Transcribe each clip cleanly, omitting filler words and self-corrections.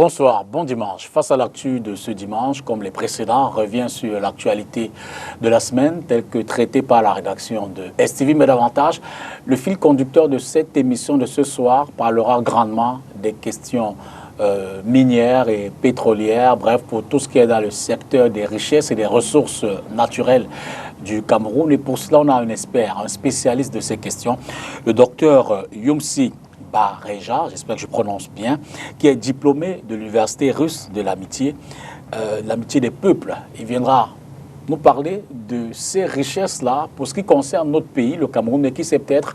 Bonsoir, bon dimanche. Face à l'actu de ce dimanche, comme les précédents, revient sur l'actualité de la semaine, telle que traitée par la rédaction de STV. Mais davantage, le fil conducteur de cette émission de ce soir parlera grandement des questions minières et pétrolières, bref, pour tout ce qui est dans le secteur des richesses et des ressources naturelles du Cameroun. Et pour cela, on a un expert, un spécialiste de ces questions, le docteur Youmsi Bareja, j'espère que je prononce bien, qui est diplômé de l'université russe de l'amitié, l'amitié des peuples. Il viendra nous parler de ces richesses-là pour ce qui concerne notre pays, le Cameroun, mais qui sait peut-être,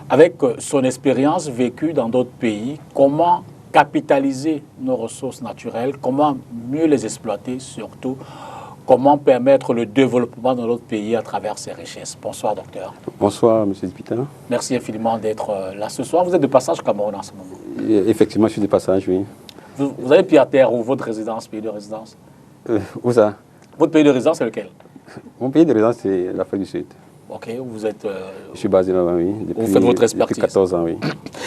avec son expérience vécue dans d'autres pays, comment capitaliser nos ressources naturelles, comment mieux les exploiter, surtout, comment permettre le développement de notre pays à travers ces richesses. Bonsoir, docteur. Bonsoir, monsieur le député. Merci infiniment d'être là ce soir. Vous êtes de passage au Cameroun en ce moment? Effectivement, je suis de passage, oui. Vous avez pied à terre ou votre résidence, pays de résidence? Où ça? Votre pays de résidence, c'est lequel? Mon pays de résidence, c'est l'Afrique du Sud. Ok, vous êtes... Je suis basé là-bas, oui. Vous faites votre expertise. Depuis 14 ans, oui.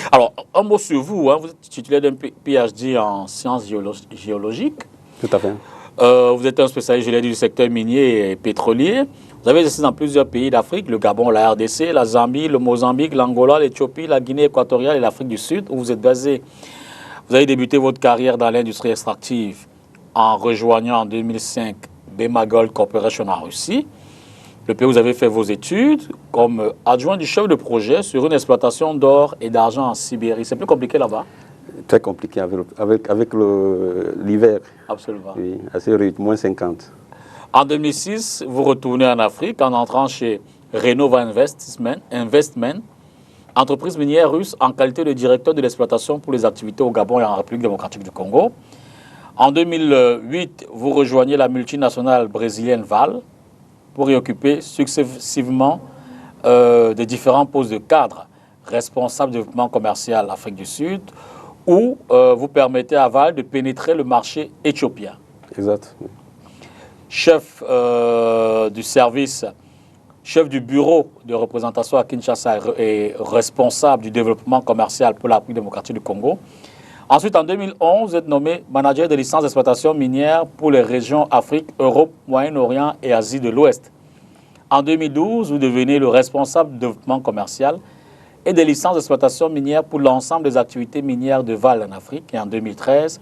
Alors, un mot sur vous. Hein. Vous êtes titulaire d'un PhD en sciences géologiques. Tout à fait. Vous êtes un spécialiste, je l'ai dit, du secteur minier et pétrolier. Vous avez exercé dans plusieurs pays d'Afrique, le Gabon, la RDC, la Zambie, le Mozambique, l'Angola, l'Éthiopie, la Guinée équatoriale et l'Afrique du Sud, où vous êtes basé. Vous avez débuté votre carrière dans l'industrie extractive en rejoignant en 2005 Bema Gold Corporation en Russie. Le pays où vous avez fait vos études comme adjoint du chef de projet sur une exploitation d'or et d'argent en Sibérie. C'est plus compliqué là-bas? Très compliqué avec l'hiver. Absolument. Oui, assez rude, moins 50. En 2006, vous retournez en Afrique en entrant chez Renova Investment, entreprise minière russe en qualité de directeur de l'exploitation pour les activités au Gabon et en République démocratique du Congo. En 2008, vous rejoignez la multinationale brésilienne Vale pour y occuper successivement des différents postes de cadre, responsable de développement commercial Afrique du Sud, où vous permettez à Vale de pénétrer le marché éthiopien. Exact. Chef du service, chef du bureau de représentation à Kinshasa et responsable du développement commercial pour la République démocratique du Congo. Ensuite, en 2011, vous êtes nommé manager de licence d'exploitation minière pour les régions Afrique, Europe, Moyen-Orient et Asie de l'Ouest. En 2012, vous devenez le responsable du développement commercial et des licences d'exploitation minière pour l'ensemble des activités minières de Vale en Afrique. Et en 2013,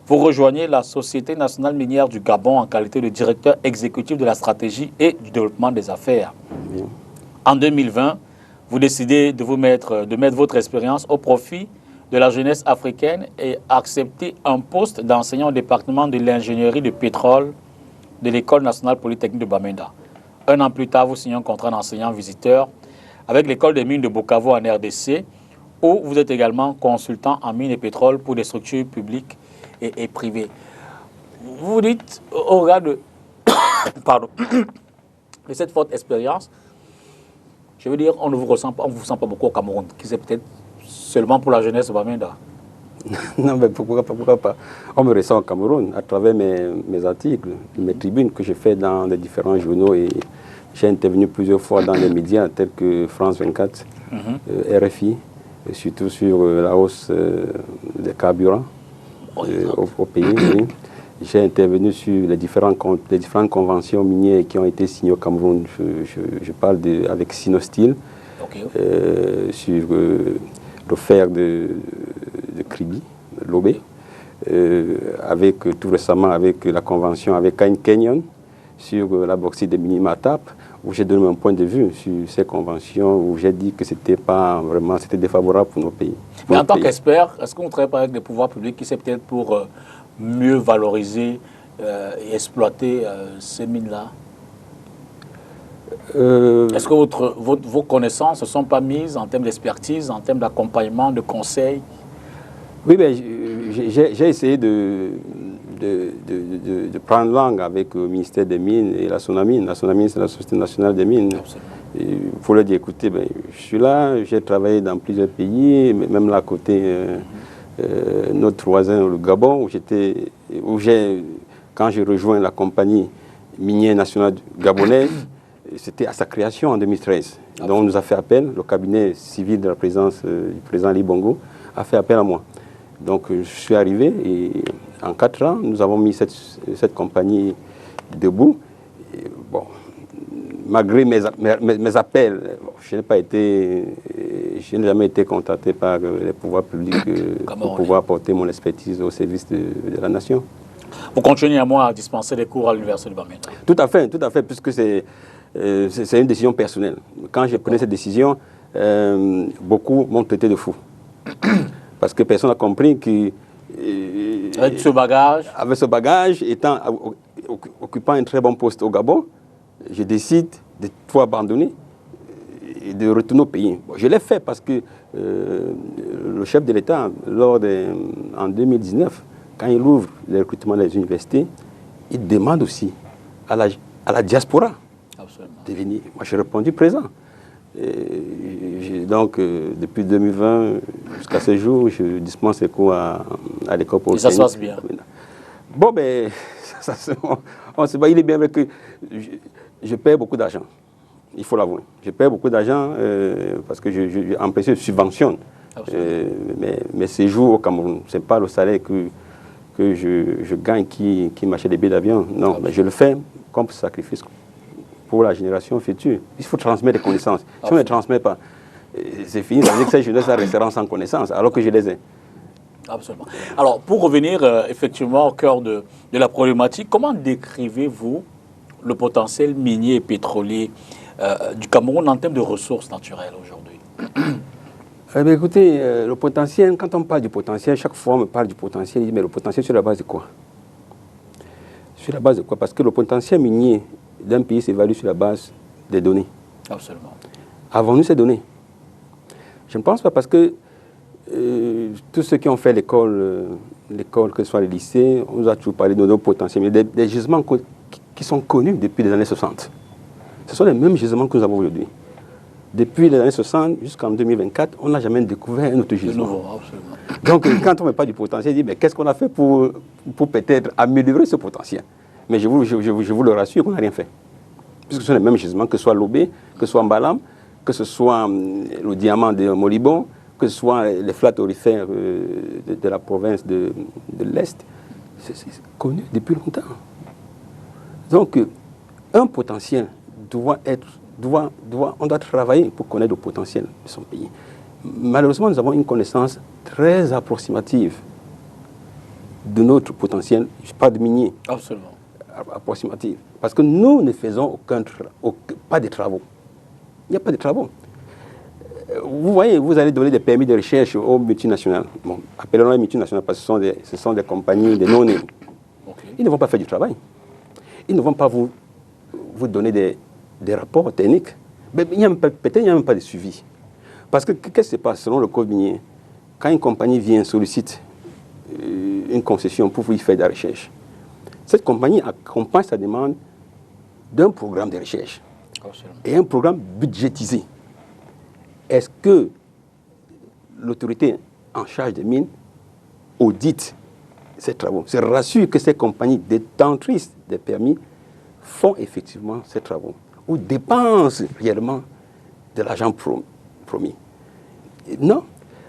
vous rejoignez la Société nationale minière du Gabon en qualité de directeur exécutif de la stratégie et du développement des affaires. Oui. En 2020, vous décidez de mettre votre expérience au profit de la jeunesse africaine et accepter un poste d'enseignant au département de l'ingénierie de pétrole de l'École nationale polytechnique de Bamenda. Un an plus tard, vous signez un contrat d'enseignant visiteur avec l'école des mines de Bukavu en RDC, où vous êtes également consultant en mines et pétrole pour des structures publiques et privées. Vous dites, au regard de, de cette forte expérience, je veux dire, on ne vous sent pas beaucoup au Cameroun, qui c'est peut-être seulement pour la jeunesse de Bamenda. Non, mais pourquoi pas? On me ressent au Cameroun à travers mes articles, mes tribunes que j'ai fait dans les différents journaux et j'ai intervenu plusieurs fois dans les médias tels que France 24, RFI, et surtout sur la hausse des carburants au pays. Oui. J'ai intervenu sur les différentes conventions minières qui ont été signées au Cameroun. Je parle avec Sinosteel, sur le fer de Kribi, Lobé, avec tout récemment avec la convention avec Kenyon sur la bauxite de Minimatap, où j'ai donné mon point de vue sur ces conventions, où j'ai dit que c'était défavorable pour nos pays. Mais en tant qu'expert, est-ce qu'on ne travaille pas avec des pouvoirs publics qui c'est peut-être pour mieux valoriser et exploiter ces mines-là? Est-ce que vos connaissances ne sont pas mises en termes d'expertise, en termes d'accompagnement, de conseil? Oui, ben, j'ai essayé de prendre langue avec le ministère des Mines et la Sonamine. La Sonamine, c'est la Société nationale des mines. Il faut leur dire, écoutez, ben, je suis là, j'ai travaillé dans plusieurs pays, même là à côté, notre voisin, le Gabon, quand j'ai rejoint la compagnie minière nationale gabonaise, c'était à sa création en 2013. Donc on nous a fait appel, le cabinet civil de la présidence du président Ali Bongo a fait appel à moi. Donc je suis arrivé et en 4 ans, nous avons mis cette compagnie debout. Et, bon, malgré mes appels, je n'ai jamais été contacté par les pouvoirs publics pour pouvoir apporter mon expertise au service de la nation. Vous continuez à moi à dispenser des cours à l'université de Bamenda? Tout à fait, puisque c'est une décision personnelle. Quand j'ai pris cette décision, beaucoup m'ont traité de fou. Parce que personne n'a compris que... avec ce bagage, occupant un très bon poste au Gabon, je décide de tout abandonner et de retourner au pays. Bon, je l'ai fait parce que le chef de l'État, en 2019, quand il ouvre le recrutement des universités, il demande aussi à la diaspora de venir. Moi, j'ai répondu présent. Donc, depuis 2020 jusqu'à ce jour, je dispense les cours à l'école polytechnique. Et ça se passe bien? Bon, ben, il est bien vrai que je perds beaucoup d'argent. Il faut l'avouer. Je perds beaucoup d'argent parce que en principe, je subventionne mes séjours au Cameroun. Ce n'est pas le salaire que je gagne qui m'achète des billets d'avion. Non, mais je le fais comme sacrifice pour la génération future. Il faut transmettre des connaissances. Si on ne les transmet pas, c'est fini. Ça veut dire que ces jeunesse resteront sans connaissances, alors que je les ai. Absolument. Alors, pour revenir effectivement au cœur de la problématique, comment décrivez-vous le potentiel minier et pétrolier du Cameroun en termes de ressources naturelles aujourd'hui? Eh bien, écoutez, le potentiel, quand on parle du potentiel, chaque fois on me parle du potentiel, je dis, mais le potentiel sur la base de quoi? Sur la base de quoi? Parce que le potentiel minier d'un pays s'évalue sur la base des données. Absolument. Avons-nous ces données? Je ne pense pas, parce que tous ceux qui ont fait l'école, que ce soit les lycées, on nous a toujours parlé de nos potentiels, mais des gisements qui sont connus depuis les années 60. Ce sont les mêmes gisements que nous avons aujourd'hui. Depuis les années 60 jusqu'en 2024, on n'a jamais découvert un autre gisement. De nouveau, absolument. Donc, quand on ne met pas du potentiel, on dit, mais qu'est-ce qu'on a fait pour peut-être améliorer ce potentiel? Mais je vous le rassure qu'on n'a rien fait. Puisque ce sont les mêmes gisements, que ce soit l'Obé, que ce soit Mbalam, que ce soit le diamant de Molibon, que ce soit les flattes aurifères de la province de l'Est. C'est connu depuis longtemps. Donc, un potentiel on doit travailler pour connaître le potentiel de son pays. Malheureusement, nous avons une connaissance très approximative de notre potentiel, je parle de minier. Absolument. Approximative. Parce que nous ne faisons pas de travaux. Il n'y a pas de travaux. Vous voyez, vous allez donner des permis de recherche aux multinationales. Bon, appelons-les multinationales parce que ce sont des compagnies, des non-nés. Okay. Ils ne vont pas faire du travail. Ils ne vont pas vous donner des rapports techniques. Mais peut-être il n'y a même pas de suivi. Parce que qu'est-ce qui se passe selon le code minier? Quand une compagnie vient sollicite une concession pour y faire de la recherche, cette compagnie accompagne sa demande d'un programme de recherche et un programme budgétisé. Est-ce que l'autorité en charge des mines audite ces travaux, se rassure que ces compagnies détentrices des permis font effectivement ces travaux ou dépensent réellement de l'argent promis? Non.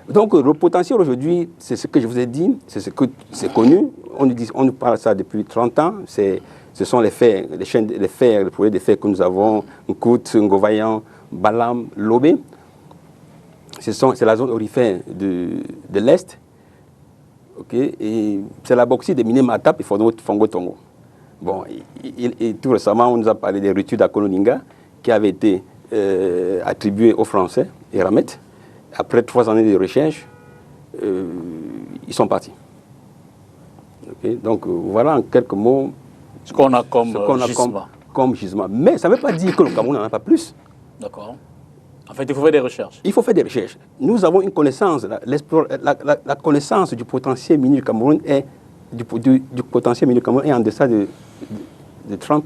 Donc le potentiel aujourd'hui, c'est ce que je vous ai dit, c'est connu, on nous parle de ça depuis 30 ans, ce sont les fers, les projets de fer que nous avons, Nkout, Ngovayan, Balam, Lobé. C'est la zone aurifère de l'Est, okay, et c'est la bauxite des minés Matap et Fongo Tongo. Bon, et tout récemment, on nous a parlé des ritudes à Koloninga qui avaient été attribués aux Français et Ramet. Après 3 années de recherche, ils sont partis. Okay, donc voilà en quelques mots ce qu'on a comme gisement. Mais ça ne veut pas dire que le Cameroun n'en a pas plus. D'accord. En fait, il faut faire des recherches. Il faut faire des recherches. Nous avons une connaissance, la connaissance du potentiel minier du Cameroun est du potentiel minier du Cameroun est en deçà de 30%.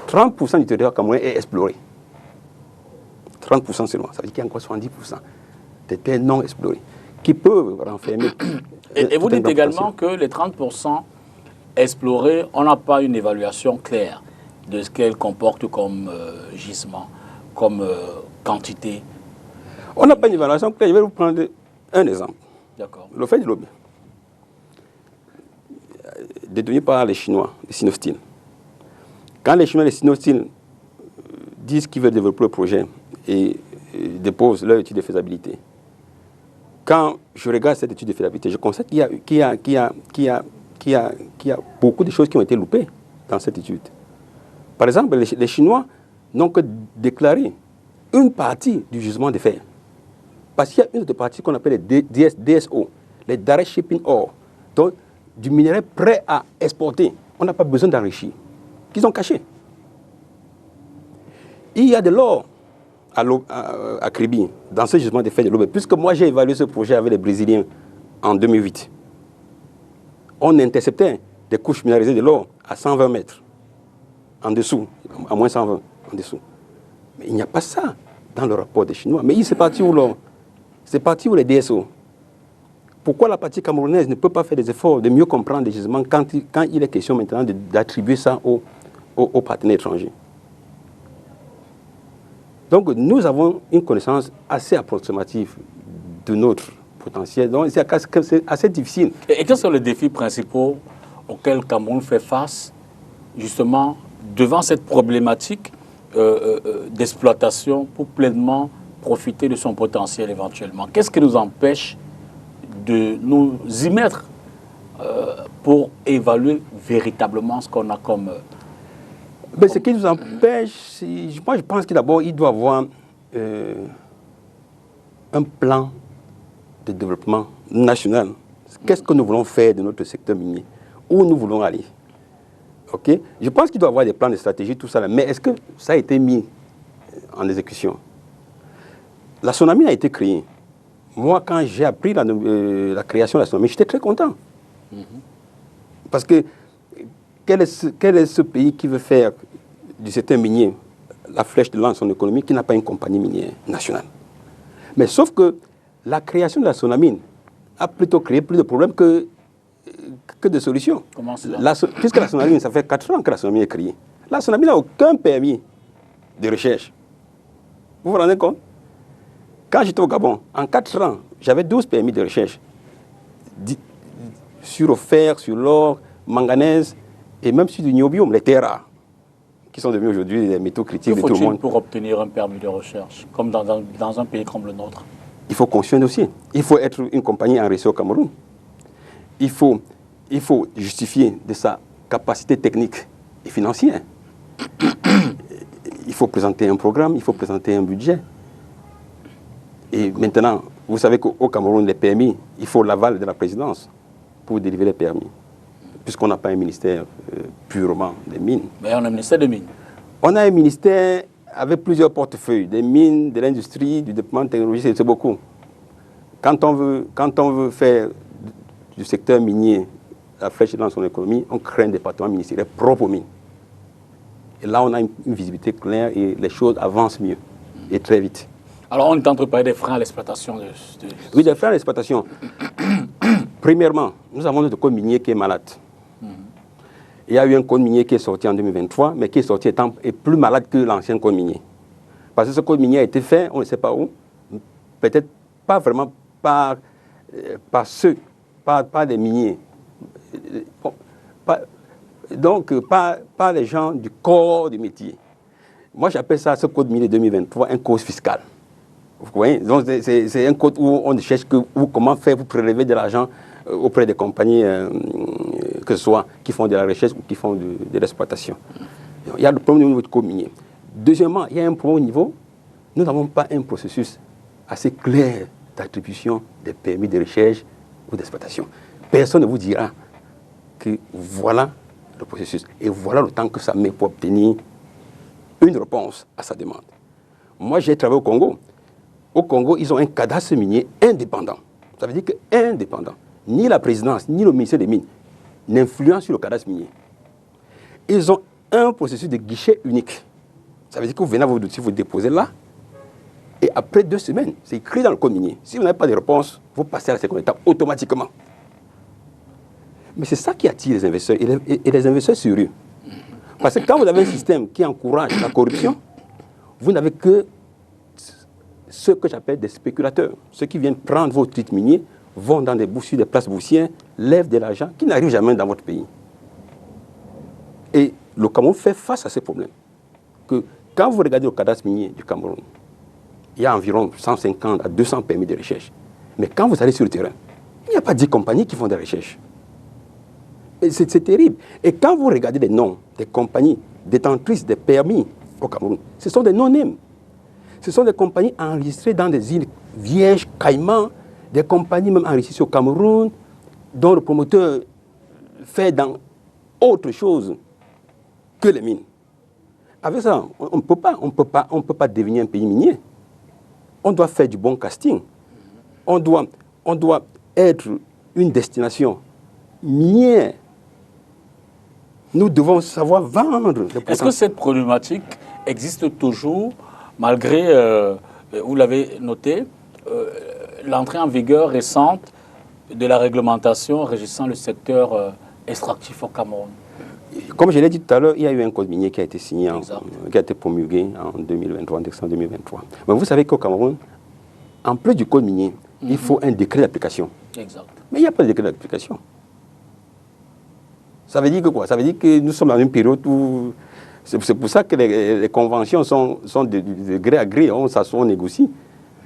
30% du territoire camerounais est exploré. 30% seulement. Ça veut dire qu'il y a encore 70% de terres non explorées qui peuvent renfermer. Et vous dites également que les 30% explorés, on n'a pas une évaluation claire de ce qu'elles comportent comme gisement, comme quantité. On n'a pas une évaluation claire. Je vais vous prendre un exemple. D'accord. Le fait de l'Obé. détenue par les Chinois, les Sinosteel. Quand les Chinois et les Sinosteel disent qu'ils veulent développer le projet et déposent leur étude de faisabilité, quand je regarde cette étude de faisabilité, je constate qu'il y a beaucoup de choses qui ont été loupées dans cette étude. Par exemple, les Chinois n'ont que déclaré une partie du gisement de fer. Parce qu'il y a une autre partie qu'on appelle les DSO, les Direct Shipping Ore, donc du minerai prêt à exporter. On n'a pas besoin d'enrichir, qu'ils ont caché. Il y a de l'or à Kribi, dans ce gisement de fer de Lobé, puisque moi j'ai évalué ce projet avec les Brésiliens en 2008. On interceptait des couches minéralisées de l'or à 120 mètres, en dessous, à moins 120, en dessous. Mais il n'y a pas ça dans le rapport des Chinois. Mais c'est parti où l'or? C'est parti où les DSO? Pourquoi la partie camerounaise ne peut pas faire des efforts de mieux comprendre les gisements quand il est question maintenant d'attribuer ça aux partenaires étrangers? Donc nous avons une connaissance assez approximative de notre potentiel. Donc c'est assez difficile. Et quels sont les défis principaux auxquels le Cameroun fait face, justement, devant cette problématique d'exploitation pour pleinement profiter de son potentiel éventuellement? Qu'est-ce qui nous empêche de nous y mettre pour évaluer véritablement ce qu'on a comme... Mais ce qui nous empêche, moi je pense que d'abord il doit y avoir un plan de développement national. Qu'est-ce que nous voulons faire de notre secteur minier? Où nous voulons aller? Okay? Je pense qu'il doit y avoir des plans de stratégie, tout ça, mais est-ce que ça a été mis en exécution? La Sonamine a été créée. Moi, quand j'ai appris la création de la Sonamine, j'étais très content. Parce que quel est ce pays qui veut faire du secteur minier la flèche de lance de son économie, qui n'a pas une compagnie minière nationale? Mais sauf que la création de la Sonamine a plutôt créé plus de problèmes que de solutions. Comment cela? Puisque la Sonamine, ça fait 4 ans que la Sonamine est créée. La Sonamine n'a aucun permis de recherche. Vous vous rendez compte? Quand j'étais au Gabon, en 4 ans, j'avais 12 permis de recherche sur le fer, sur l'or, manganèse et même sur du niobium, les terres rares, qui sont devenus aujourd'hui des métaux critiques de tout le monde. Pour obtenir un permis de recherche, comme dans un pays comme le nôtre? Il faut construire un dossier. Il faut être une compagnie enregistrée au Cameroun. Il faut justifier de sa capacité technique et financière. Il faut présenter un programme, il faut présenter un budget. Et maintenant, vous savez qu'au Cameroun, les permis, il faut l'aval de la présidence pour délivrer les permis, puisqu'on n'a pas un ministère purement des mines. Mais on a un ministère des mines. On a un ministère avec plusieurs portefeuilles, des mines, de l'industrie, du développement technologique, c'est beaucoup. Quand on veut faire du secteur minier la flèche dans son économie, on crée un département ministériel propre aux mines. Et là, on a une visibilité claire et les choses avancent mieux et très vite. Alors, on est en train de parler des freins à l'exploitation Oui, des freins à l'exploitation. Premièrement, nous avons notre code minier qui est malade. Il y a eu un code minier qui est sorti en 2023, mais qui est sorti est plus malade que l'ancien code minier. Parce que ce code minier a été fait, on ne sait pas où, peut-être pas vraiment par des miniers. Bon, pas les gens du corps du métier. Moi, j'appelle ça, ce code minier 2023, un code fiscal. Vous voyez? Donc, c'est un code où on ne cherche que comment faire pour prélever de l'argent auprès des compagnies, que ce soit qui font de la recherche ou qui font de l'exploitation. Il y a le problème au niveau du code minier. Deuxièmement, il y a un problème au niveau, nous n'avons pas un processus assez clair d'attribution des permis de recherche ou d'exploitation. Personne ne vous dira que voilà le processus et voilà le temps que ça met pour obtenir une réponse à sa demande. Moi, j'ai travaillé au Congo. Au Congo, ils ont un cadastre minier indépendant. Ça veut dire qu'indépendant. Ni la présidence, ni le ministère des Mines n'influencent sur le cadastre minier. Ils ont un processus de guichet unique. Ça veut dire que vous venez à vos dossiers, vous déposez là, et après 2 semaines, c'est écrit dans le code minier. Si vous n'avez pas de réponse, vous passez à la seconde étape automatiquement. Mais c'est ça qui attire les investisseurs, et les investisseurs sérieux. Parce que quand vous avez un système qui encourage la corruption, vous n'avez que ce que j'appelle des spéculateurs. Ceux qui viennent prendre vos titres miniers, vont dans des boursiers, des places boursières, lèvent de l'argent qui n'arrive jamais dans votre pays. Et le Cameroun fait face à ces problèmes. Que quand vous regardez le cadastre minier du Cameroun, il y a environ 150 à 200 permis de recherche. Mais quand vous allez sur le terrain, il n'y a pas 10 compagnies qui font des recherches. C'est terrible. Et quand vous regardez les noms des compagnies détentrices des permis au Cameroun, ce sont des non-names. Ce sont des compagnies enregistrées dans des îles Vierges, Caïmans, des compagnies même enregistrées au Cameroun, dont le promoteur fait dans autre chose que les mines. Avec ça, on ne peut pas devenir un pays minier. On doit faire du bon casting. On doit être une destination minière. Nous devons savoir vendre. Est-ce que cette problématique existe toujours, malgré, vous l'avez noté, l'entrée en vigueur récente de la réglementation régissant le secteur extractif au Cameroun? Comme je l'ai dit tout à l'heure, il y a eu un code minier qui a été signé, qui a été promulgué en 2023, en décembre 2023. Mais vous savez qu'au Cameroun, en plus du code minier, il faut un décret d'application. Exact. Mais il n'y a pas de décret d'application. Ça veut dire que quoi? Ça veut dire que nous sommes dans une période où... C'est pour ça que les conventions sont de gré à gré, on s'assoit, on négocie.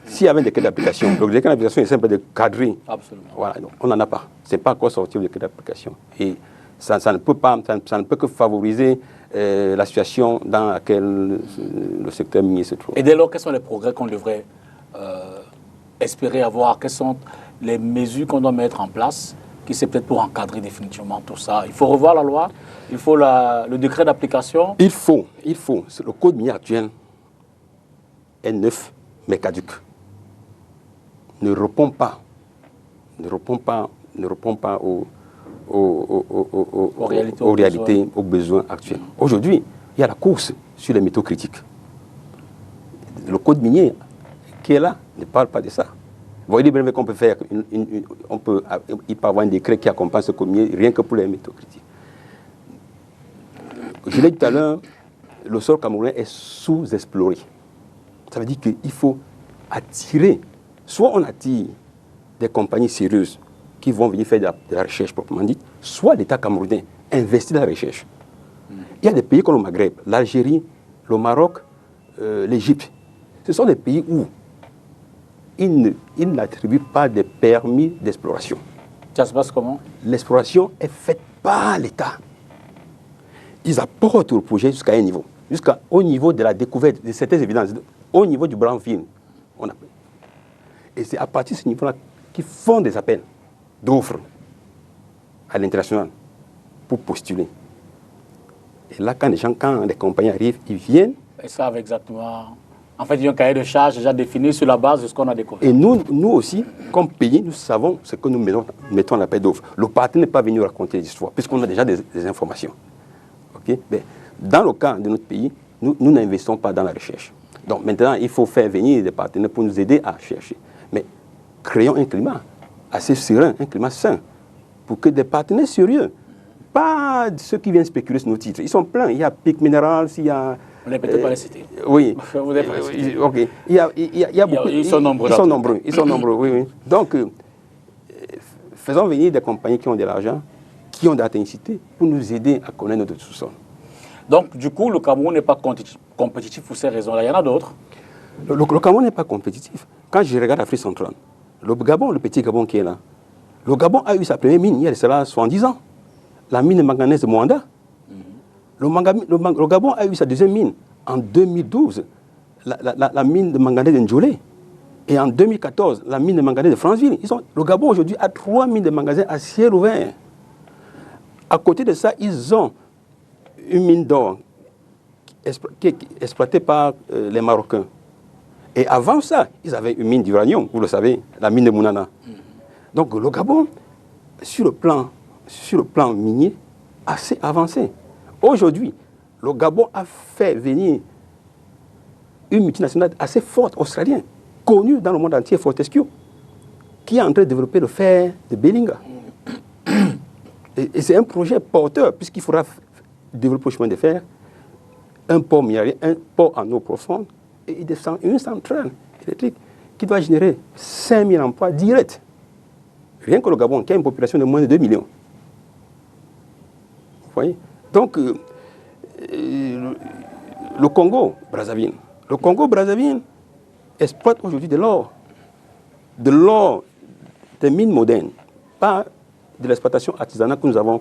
S'il y avait un décret d'application, le décret d'application est simple de cadrer. Absolument. Voilà, donc on n'en a pas. Ce n'est pas encore sorti le décret d'application. Et ça ne peut que favoriser la situation dans laquelle le secteur minier se trouve. Et dès lors, quels sont les progrès qu'on devrait espérer avoir? Quelles sont les mesures qu'on doit mettre en place, qui c'est peut-être pour encadrer définitivement tout ça? Il faut revoir la loi, il faut le décret d'application. Il faut. Le code minier actuel est neuf, mais caduc. Ne répond pas aux réalités, aux besoins actuels. Aujourd'hui, il y a la course sur les métaux critiques. Le code minier qui est là ne parle pas de ça. Vous voyez bien qu'on peut faire, il peut avoir un décret qui accompagne ce code minier rien que pour les métaux critiques. Je l'ai dit tout à l'heure, le sol camerounais est sous-exploré. Ça veut dire qu'il faut attirer, soit on attire des compagnies sérieuses qui vont venir faire de la recherche proprement dite, soit l'État camerounais investit dans la recherche. Il y a des pays comme le Maghreb, l'Algérie, le Maroc, l'Égypte. Ce sont des pays où ils n'attribuent pas de permis d'exploration. Ça se passe comment? L'exploration est faite par l'État. Ils apportent le projet jusqu'à un niveau, jusqu'au niveau de la découverte de certaines évidences, au niveau du brownfield. Et c'est à partir de ce niveau-là qu'ils font des appels d'offres à l'international pour postuler. Et là, quand les compagnies arrivent, ils viennent. Ils savent exactement. En fait, il y a un cahier de charges déjà défini sur la base de ce qu'on a découvert. Et nous aussi, comme pays, nous savons ce que nous mettons en appel d'offres. Le partenaire n'est pas venu raconter des histoires, puisqu'on a déjà des informations. Okay? Mais dans le cas de notre pays, nous n'investissons pas dans la recherche. Donc maintenant, il faut faire venir des partenaires pour nous aider à chercher. Mais créons un climat assez serein, un climat sain, pour que des partenaires sérieux, pas ceux qui viennent spéculer sur nos titres. Ils sont pleins. Il y a PIC Minerals, il y a... On n'est peut-être pas les citer. Oui. Vous n'êtes pas les citer. Ok. Il y a beaucoup. Ils sont nombreux. Ils sont nombreux, oui. Donc, faisons venir des compagnies qui ont de l'argent, qui ont de la technicité, pour nous aider à connaître notre sous-sol. Donc, du coup, le Cameroun n'est pas compétitif pour ces raisons-là. Il y en a d'autres. Le Cameroun n'est pas compétitif. Quand je regarde l'Afrique centrale, le Gabon, le petit Gabon qui est là, le Gabon a eu sa première mine il y a cela 70 ans. La mine de manganèse de Moanda. Le Gabon a eu sa deuxième mine en 2012, la mine de manganèse de Ndjolé. Et en 2014, la mine de manganèse de Franceville. Le Gabon aujourd'hui a 3 mines de manganèse à ciel ouvert. À côté de ça, ils ont une mine d'or qui est exploitée par les Marocains. Et avant ça, ils avaient une mine d'uranium, vous le savez, la mine de Mounana. Donc le Gabon, sur le plan minier, assez avancé. Aujourd'hui, le Gabon a fait venir une multinationale assez forte, australienne, connue dans le monde entier, Fortescue, qui est en train de développer le fer de Belinga. Et c'est un projet porteur, puisqu'il faudra développer le chemin de fer, un port minéralier, un port en eau profonde, et une centrale électrique qui doit générer 5000 emplois directs. Rien que le Gabon, qui a une population de moins de 2 millions. Vous voyez? Donc, le Congo-Brazzaville. Le Congo-Brazzaville exploite aujourd'hui de l'or. De l'or, des mines modernes, pas de l'exploitation artisanale que nous avons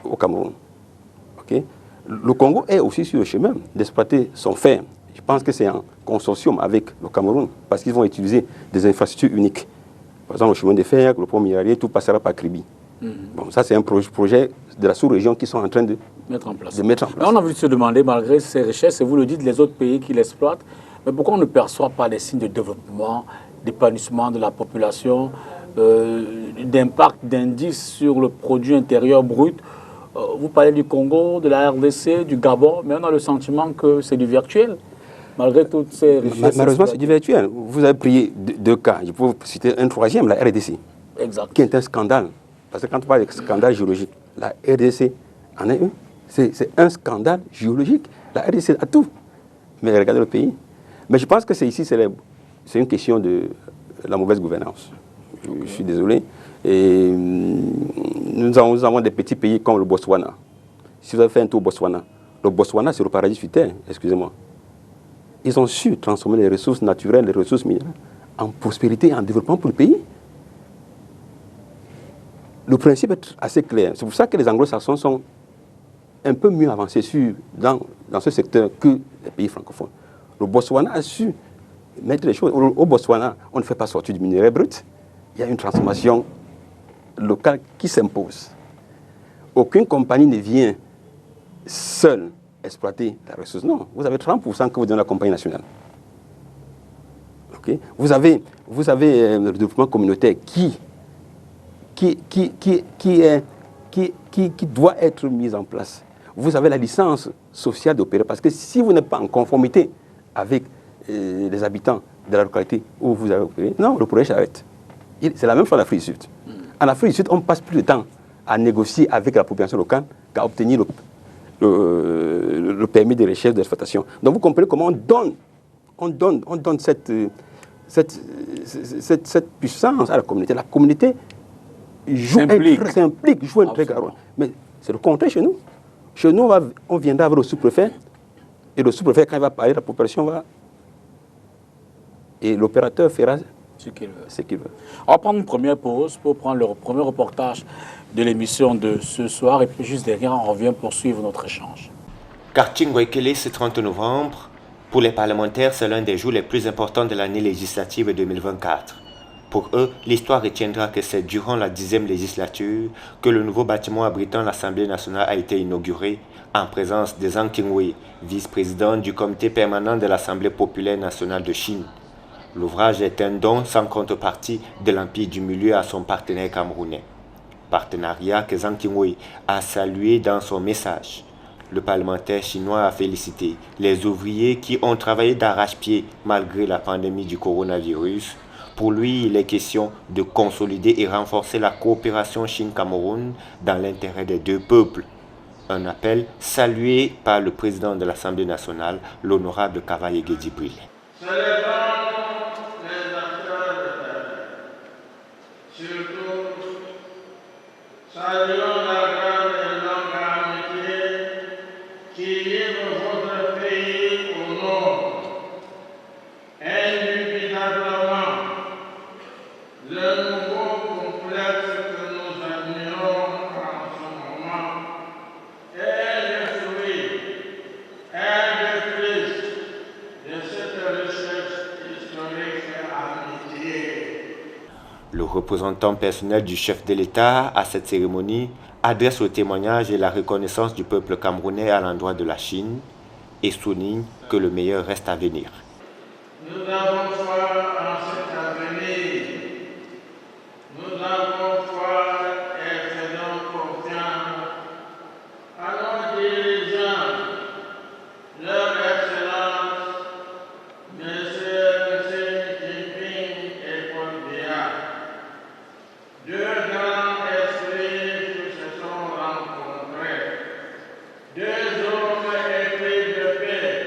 au Cameroun. Okay? Le Congo est aussi sur le chemin d'exploiter son fer. Je pense que c'est un consortium avec le Cameroun, parce qu'ils vont utiliser des infrastructures uniques. Par exemple, le chemin de fer, le pont minérier, tout passera par Kribi. Bon, ça, c'est un projet de la sous-région qui sont en train de mettre en place. Mais on a voulu se demander, malgré ces richesses, et vous le dites, les autres pays qui l'exploitent, mais pourquoi on ne perçoit pas les signes de développement, d'épanouissement de la population, d'impact, d'indice sur le produit intérieur brut? Vous parlez du Congo, de la RDC, du Gabon, mais on a le sentiment que c'est du virtuel, malgré toutes ces richesses. Malheureusement, c'est du virtuel. Vous avez pris deux cas. Je peux vous citer un troisième, la RDC, exact, qui est un scandale. Parce que quand on parle de scandale géologique, la RDC en est un. C'est un scandale géologique. La RDC a tout. Mais regardez le pays. Mais je pense que c'est une question de la mauvaise gouvernance. Je suis désolé. Et nous avons des petits pays comme le Botswana. Si vous avez fait un tour au Botswana, le Botswana, c'est le paradis sur terre, excusez-moi. Ils ont su transformer les ressources naturelles, les ressources minérales, en prospérité et en développement pour le pays. Le principe est assez clair. C'est pour ça que les anglo-saxons sont un peu mieux avancés dans ce secteur que les pays francophones. Le Botswana a su mettre les choses. Au Botswana, on ne fait pas sortir du minerai brut. Il y a une transformation locale qui s'impose. Aucune compagnie ne vient seule exploiter la ressource. Non, vous avez 30% que vous donnez à la compagnie nationale. Okay? Vous avez le développement communautaire qui doit être mis en place. Vous avez la licence sociale d'opérer, parce que si vous n'êtes pas en conformité avec les habitants de la localité où vous avez opéré, non, le projet s'arrête. C'est la même chose en Afrique du Sud. En Afrique du Sud, on passe plus de temps à négocier avec la population locale qu'à obtenir le permis de recherche d'exploitation. Donc vous comprenez comment on donne cette puissance à la communauté. La communauté s'implique, joue un très grand rôle. Mais c'est le contraire chez nous. Chez nous, on viendra avec le sous-préfet, et le sous-préfet, quand il va parler, la population va... Et l'opérateur fera ce qu'il veut. On va prendre une première pause pour prendre le premier reportage de l'émission de ce soir, et puis juste derrière, on revient pour suivre notre échange. Quartier Ngwekele, ce 30 novembre, pour les parlementaires, c'est l'un des jours les plus importants de l'année législative 2024. Pour eux, l'histoire retiendra que c'est durant la 10e législature que le nouveau bâtiment abritant l'Assemblée nationale a été inauguré en présence de Zhang Qingwei, vice-président du comité permanent de l'Assemblée populaire nationale de Chine. L'ouvrage est un don sans contrepartie de l'Empire du Milieu à son partenaire camerounais. Partenariat que Zhang Qingwei a salué dans son message. Le parlementaire chinois a félicité les ouvriers qui ont travaillé d'arrache-pied malgré la pandémie du coronavirus. Pour lui, il est question de consolider et renforcer la coopération Chine-Cameroun dans l'intérêt des deux peuples. Un appel salué par le président de l'Assemblée nationale, l'honorable Kavaye Djibril. Saluons la grande et longue amitié qui livre votre pays au nord. Indubitablement, le nouveau complexe que nous admirons en ce moment est le fruit, de cette recherche historique et amitié. Le représentant personnel du chef de l'État à cette cérémonie adresse le témoignage et la reconnaissance du peuple camerounais à l'endroit de la Chine et souligne que le meilleur reste à venir. Nous avons foi en cet avenir. Nous avons foi et faisons confiance à nos dirigeants, leur excellence, M. Jinping et Paul Biya. Deux grands esprits qui se sont rencontrés, deux hommes épris de paix,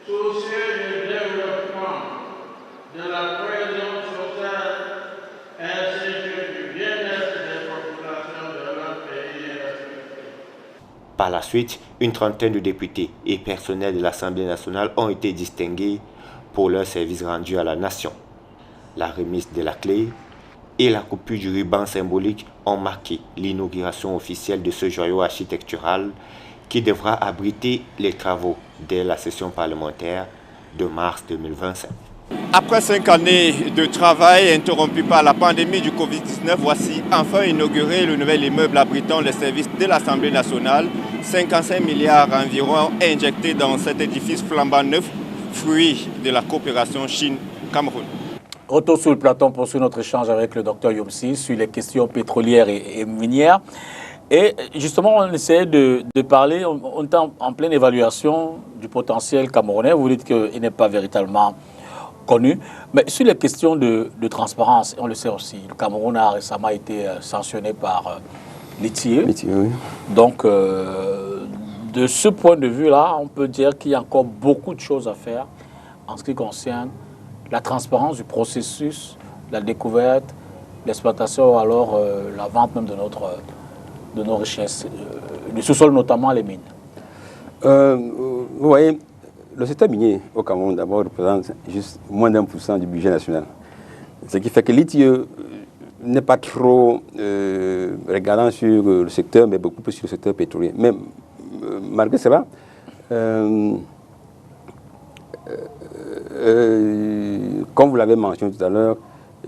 soucieux du développement, Par la suite, une trentaine de députés et personnels de l'Assemblée nationale ont été distingués pour leur service rendu à la nation. La remise de la clé et la coupure du ruban symbolique ont marqué l'inauguration officielle de ce joyau architectural qui devra abriter les travaux dès la session parlementaire de mars 2025. Après 5 années de travail interrompues par la pandémie du Covid-19, voici enfin inauguré le nouvel immeuble abritant les services de l'Assemblée nationale. 55 milliards environ injectés dans cet édifice flambant neuf, fruit de la coopération Chine-Cameroun. Retour sur le plateau pour notre échange avec le docteur Youmsi sur les questions pétrolières et minières. Et justement, on essayait de parler, on est en pleine évaluation du potentiel camerounais. Vous dites qu'il n'est pas véritablement connu. Mais sur les questions de transparence, on le sait aussi, le Cameroun a récemment été sanctionné par l'ITIE. Oui. Donc, de ce point de vue-là, on peut dire qu'il y a encore beaucoup de choses à faire en ce qui concerne la transparence du processus, la découverte, l'exploitation ou alors la vente même de nos richesses, du sous-sol notamment les mines. Vous voyez, le secteur minier au Cameroun d'abord représente juste moins d'1% du budget national. Ce qui fait que l'ITIE n'est pas trop regardant sur le secteur, mais beaucoup plus sur le secteur pétrolier. Mais malgré cela, comme vous l'avez mentionné tout à l'heure,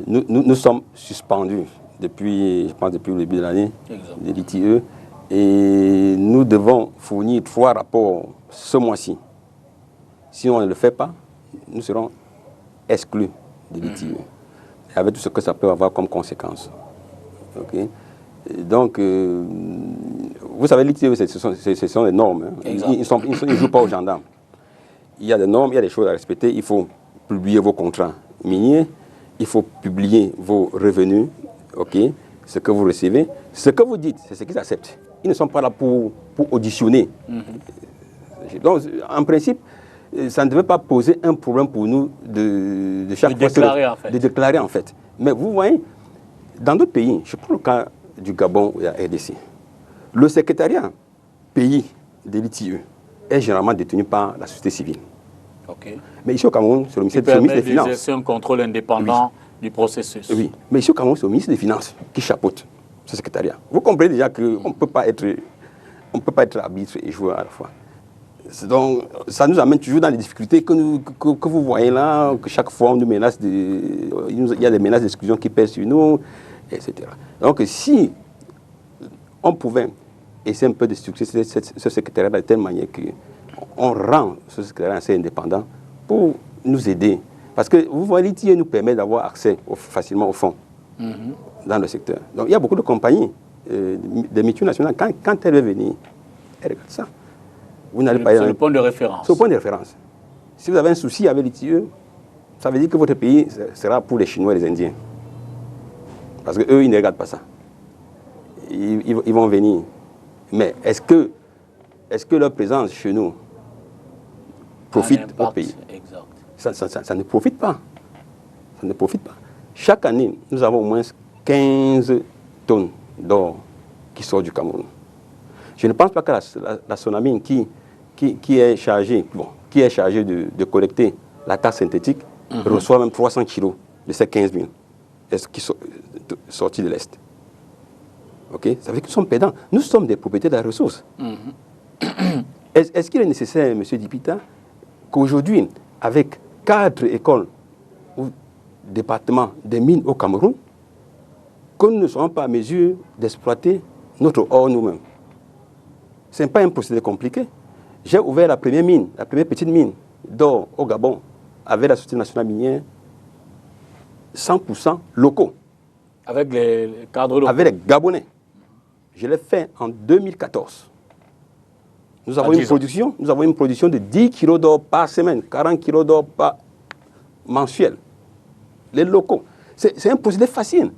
nous sommes suspendus depuis, je pense, depuis le début de l'année de l'ITIE. Et nous devons fournir 3 rapports ce mois-ci. Si on ne le fait pas, nous serons exclus de l'ITIE. Avec tout ce que ça peut avoir comme conséquence. Okay? Donc, vous savez, l'ITIE, ce sont des normes. Hein. Ils ne jouent pas aux gendarmes. Il y a des normes, il y a des choses à respecter. Il faut publier vos contrats miniers, il faut publier vos revenus, okay, ce que vous recevez. Ce que vous dites, c'est ce qu'ils acceptent. Ils ne sont pas là pour auditionner. Donc, en principe, ça ne devait pas poser un problème pour nous de chaque fois de déclarer en fait. Mais vous voyez, dans d'autres pays, je prends le cas du Gabon ou de la RDC, le secrétariat pays de l'ITIE est généralement détenu par la société civile. Okay. Mais ici au Cameroun, c'est le ministère des Finances. C'est un contrôle indépendant du processus. Oui, mais ici au Cameroun, c'est le ministre des Finances qui chapeaute ce secrétariat. Vous comprenez déjà qu'on ne peut pas être arbitre et joueur à la fois. Donc, ça nous amène toujours dans les difficultés que vous voyez là, que chaque fois on nous menace il y a des menaces d'exclusion qui pèsent sur nous, etc. Donc, si on pouvait essayer un peu de structurer ce secrétariat de telle manière qu'on rend ce secrétariat assez indépendant pour nous aider. Parce que vous voyez, l'ITIE nous permet d'avoir accès facilement aux fonds dans le secteur. Donc, il y a beaucoup de compagnies, des multinationales, quand elles veulent venir, elles regardent ça. C'est le point de référence. C'est le point de référence. Si vous avez un souci avec l'ITIE, ça veut dire que votre pays sera pour les Chinois et les Indiens. Parce qu'eux, ils ne regardent pas ça. Ils vont venir. Mais est-ce que leur présence chez nous profite au pays? Exact. Ça ne profite pas. Ça ne profite pas. Chaque année, nous avons au moins 15 tonnes d'or qui sortent du Cameroun. Je ne pense pas que la Sonamine qui est chargée de collecter la terre synthétique reçoit même 300 kilos de ces 15 000 qui sont sortis de l'Est. Okay? Ça veut dire que nous sommes pédants. Nous sommes des propriétaires de la ressource. Est-ce qu'il est nécessaire, M. Dipita, qu'aujourd'hui, avec 4 écoles ou départements des mines au Cameroun, que nous ne soyons pas à mesure d'exploiter notre or nous-mêmes? Ce n'est pas un procédé compliqué. J'ai ouvert la première mine, la première petite mine d'or au Gabon, avec la Société nationale minière, 100% locaux. Avec les cadres locaux. Avec les Gabonais. Je l'ai fait en 2014. Nous avons une production de 10 kilos d'or par semaine, 40 kilos d'or par mensuel. Les locaux. C'est un procédé facile.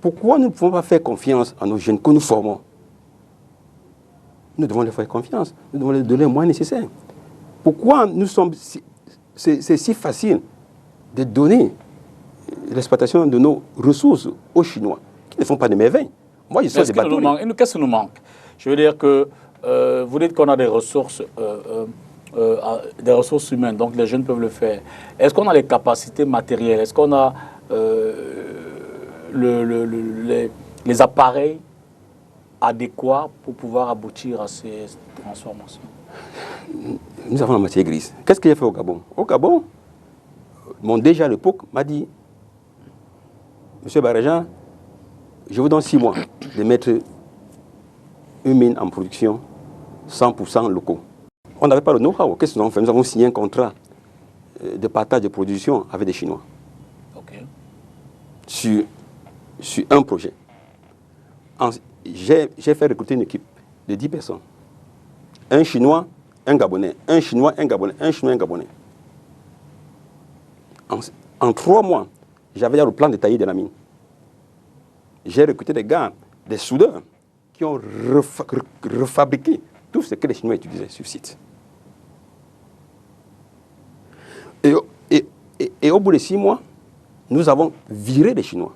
Pourquoi nous ne pouvons pas faire confiance à nos jeunes que nous formons? Nous devons leur faire confiance. Nous devons leur donner les moyens nécessaires. Pourquoi c'est si facile de donner l'exploitation de nos ressources aux Chinois, qui ne font pas de merveilles? Moi, je suis des bateaux. Qu'est-ce qui nous manque? Je veux dire que vous dites qu'on a des ressources humaines, donc les jeunes peuvent le faire. Est-ce qu'on a les capacités matérielles? Est-ce qu'on a les appareils adéquats pour pouvoir aboutir à ces transformations? Nous avons la matière grise. Qu'est-ce qu'il a fait au Gabon? Au Gabon, mon DG à l'époque m'a dit, Monsieur Barajan, je vous donne 6 mois de mettre une mine en production 100% locaux. On n'avait pas le know-how. Qu'est-ce que nous avons fait? Nous avons signé un contrat de partage de production avec des Chinois. Okay. Sur un projet. J'ai fait recruter une équipe de 10 personnes. Un Chinois, un Gabonais. Un Chinois, un Gabonais. Un Chinois, un Gabonais. En 3 mois, j'avais le plan détaillé de la mine. J'ai recruté des gars, des soudeurs, qui ont refabriqué tout ce que les Chinois utilisaient sur site. Et au bout de 6 mois, nous avons viré les Chinois.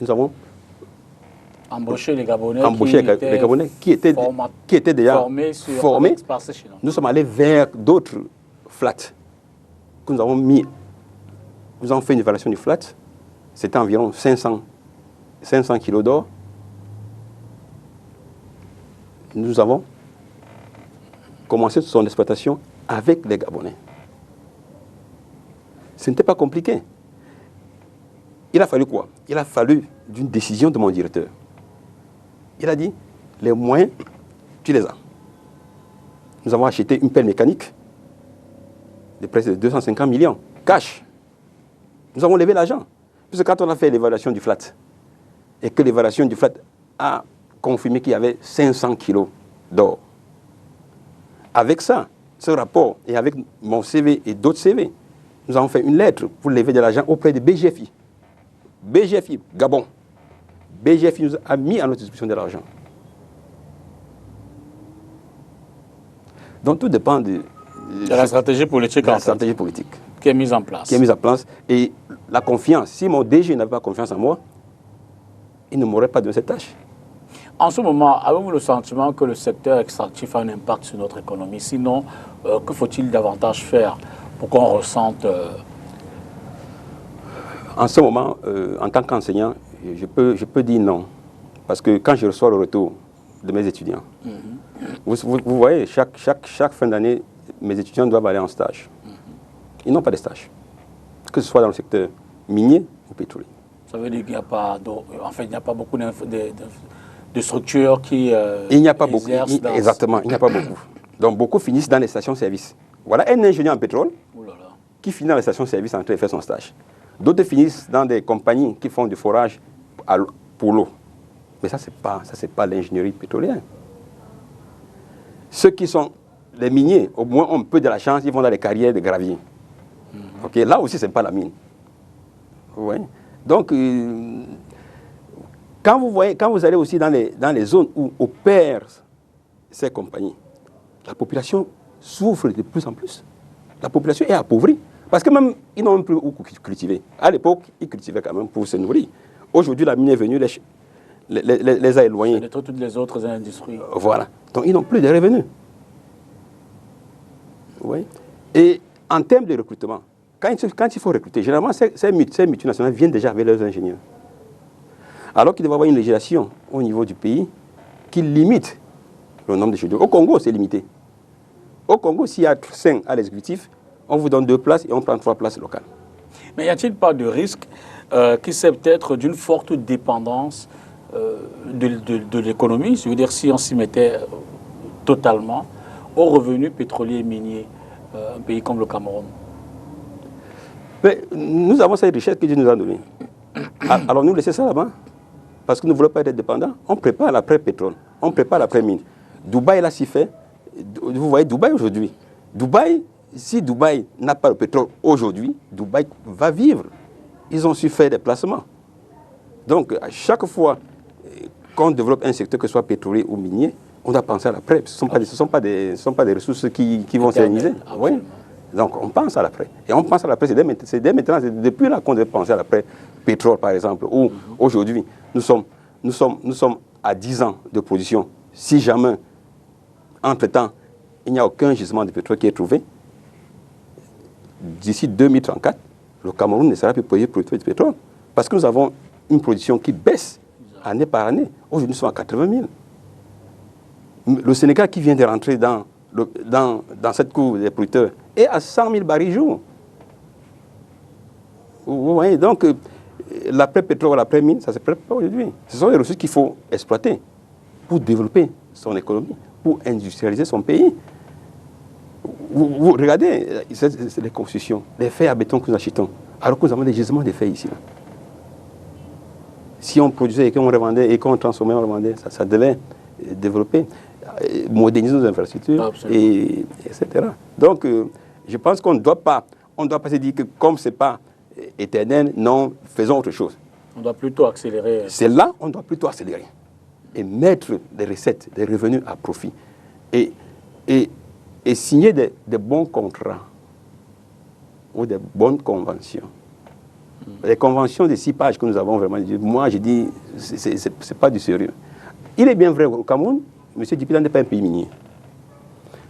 Nous avons embauché les Gabonais, qui étaient déjà formés. Nous sommes allés vers d'autres flats que nous avons mis. Nous avons fait une évaluation du flat. C'était environ 500 kilos d'or. Nous avons commencé son exploitation avec les Gabonais. Ce n'était pas compliqué. Il a fallu quoi? Il a fallu d'une décision de mon directeur. Il a dit, les moyens, tu les as. Nous avons acheté une pelle mécanique de presque 250 millions, cash. Nous avons levé l'argent. Puisque quand on a fait l'évaluation du flat, et que l'évaluation du flat a confirmé qu'il y avait 500 kilos d'or, avec ça, ce rapport, et avec mon CV et d'autres CV, nous avons fait une lettre pour lever de l'argent auprès de BGFI. BGFI, Gabon. BGFI nous a mis à notre disposition de l'argent. Donc tout dépend de la stratégie politique. La stratégie politique. Qui est mise en place. Qui est mise en place. Et la confiance. Si mon DG n'avait pas confiance en moi, il ne m'aurait pas donné cette tâche. En ce moment, avez-vous le sentiment que le secteur extractif a un impact sur notre économie? Sinon, que faut-il davantage faire pour qu'on ressente... En ce moment, en tant qu'enseignant, je peux dire non. Parce que quand je reçois le retour de mes étudiants, vous voyez, chaque fin d'année, mes étudiants doivent aller en stage. Ils n'ont pas de stage. Que ce soit dans le secteur minier ou pétrolier. Ça veut dire qu'il n'y a pas... En fait, il n'y a pas beaucoup de structures qui il n'y a pas beaucoup. Exactement, il n'y a pas beaucoup. Donc beaucoup finissent dans les stations-service. Voilà un ingénieur en pétrole qui finit dans les stations-service en train de faire son stage. D'autres finissent dans des compagnies qui font du forage pour l'eau. Mais ça, c'est pas l'ingénierie pétrolière. Ceux qui sont les miniers, au moins ont un peu de la chance, ils vont dans les carrières de gravier. Okay, là aussi, ce n'est pas la mine. Ouais. Donc, quand vous allez aussi dans les zones où opèrent ces compagnies, la population souffre de plus en plus. La population est appauvrie. Parce que même, ils n'ont même plus où cultiver. À l'époque, ils cultivaient quand même pour se nourrir. Aujourd'hui, la mine est venue, les a éloignés. De toutes les autres industries. Voilà. Donc, ils n'ont plus de revenus. Oui. Et en termes de recrutement, quand il faut recruter, généralement, ces multinationales viennent déjà avec leurs ingénieurs. Alors qu'il devrait y avoir une législation au niveau du pays qui limite le nombre de ingénieurs. Au Congo, c'est limité. Au Congo, s'il y a 5 à l'exécutif, on vous donne 2 places et on prend 3 places locales. Mais y a-t-il pas de risque qui c'est peut-être d'une forte dépendance de l'économie? Je veux dire, si on s'y mettait totalement aux revenus pétroliers et miniers, un pays comme le Cameroun. Mais nous avons cette richesse que Dieu nous a donnée. Alors nous laisser ça là-bas, parce que nous ne voulons pas être dépendants. On prépare l'après-pétrole, on prépare l'après-mine. Dubaï l'a si fait. Vous voyez Dubaï aujourd'hui. Si Dubaï n'a pas le pétrole aujourd'hui, Dubaï va vivre. Ils ont su faire des placements. Donc, à chaque fois qu'on développe un secteur, que ce soit pétrolier ou minier, on doit penser à l'après. Ce ne sont pas des ressources qui vont s'éterniser. Oui. Donc, on pense à l'après. Et on pense à l'après, c'est dès maintenant, c'est depuis là qu'on doit penser à l'après. Pétrole, par exemple, où aujourd'hui, nous sommes à 10 ans de production si jamais, entre-temps, il n'y a aucun gisement de pétrole qui est trouvé, d'ici 2034, le Cameroun ne sera plus produire du pétrole. Parce que nous avons une production qui baisse année par année. Aujourd'hui, nous sommes à 80 000. Le Sénégal qui vient de rentrer dans cette cour des producteurs est à 100 000 barils jour. Vous voyez, donc, l'après-pétrole, l'après-mine, ça ne se prépare pas aujourd'hui. Ce sont les ressources qu'il faut exploiter pour développer son économie, pour industrialiser son pays. Vous regardez les constructions, les fers à béton que nous achetons, alors que nous avons des gisements de fer ici. Là. Si on produisait et qu'on revendait et qu'on transformait, on revendait, ça devait développer, moderniser nos infrastructures, etc. Donc, je pense qu'on ne doit pas se dire que comme ce n'est pas éternel, non, faisons autre chose. On doit plutôt accélérer. C'est là, on doit plutôt accélérer et mettre des recettes, des revenus à profit et signer des bons contrats ou des bonnes conventions. Les conventions de 6 pages que nous avons vraiment dit, moi je dis, c'est pas du sérieux. Il est bien vrai au Cameroun, M. Djipila n'est pas un pays minier.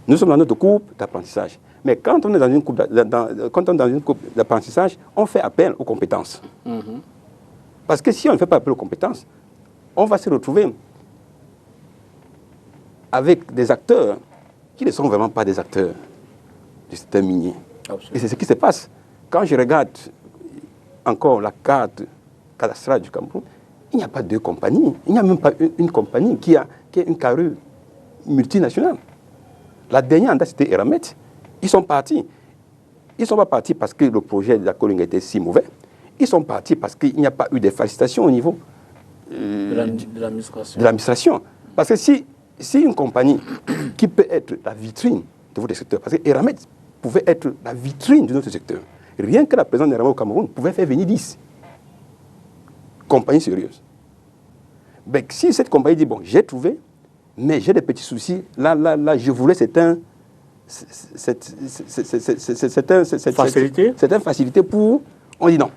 Nous sommes dans notre coupe d'apprentissage. Mais quand on est dans une coupe d'apprentissage, on fait appel aux compétences. Parce que si on ne fait pas appel aux compétences, on va se retrouver avec des acteurs qui ne sont vraiment pas des acteurs du système minier. Absolument. Et c'est ce qui se passe. Quand je regarde encore la carte cadastrale du Cameroun, il n'y a pas deux compagnies. Il n'y a même pas une compagnie qui a une carrure multinationale. La dernière en date, c'était Eramet. Ils sont partis. Ils ne sont pas partis parce que le projet de la Coling était si mauvais. Ils sont partis parce qu'il n'y a pas eu de facilitation au niveau de l'administration. Parce que si une compagnie qui peut être la vitrine de votre secteur, parce que Eramet pouvait être la vitrine de notre secteur, rien que la présence d'Eramet au Cameroun pouvait faire venir 10 compagnies sérieuses. Mais si cette compagnie dit, bon, j'ai trouvé, mais j'ai des petits soucis, là, je voulais certaines facilités pour... On dit non.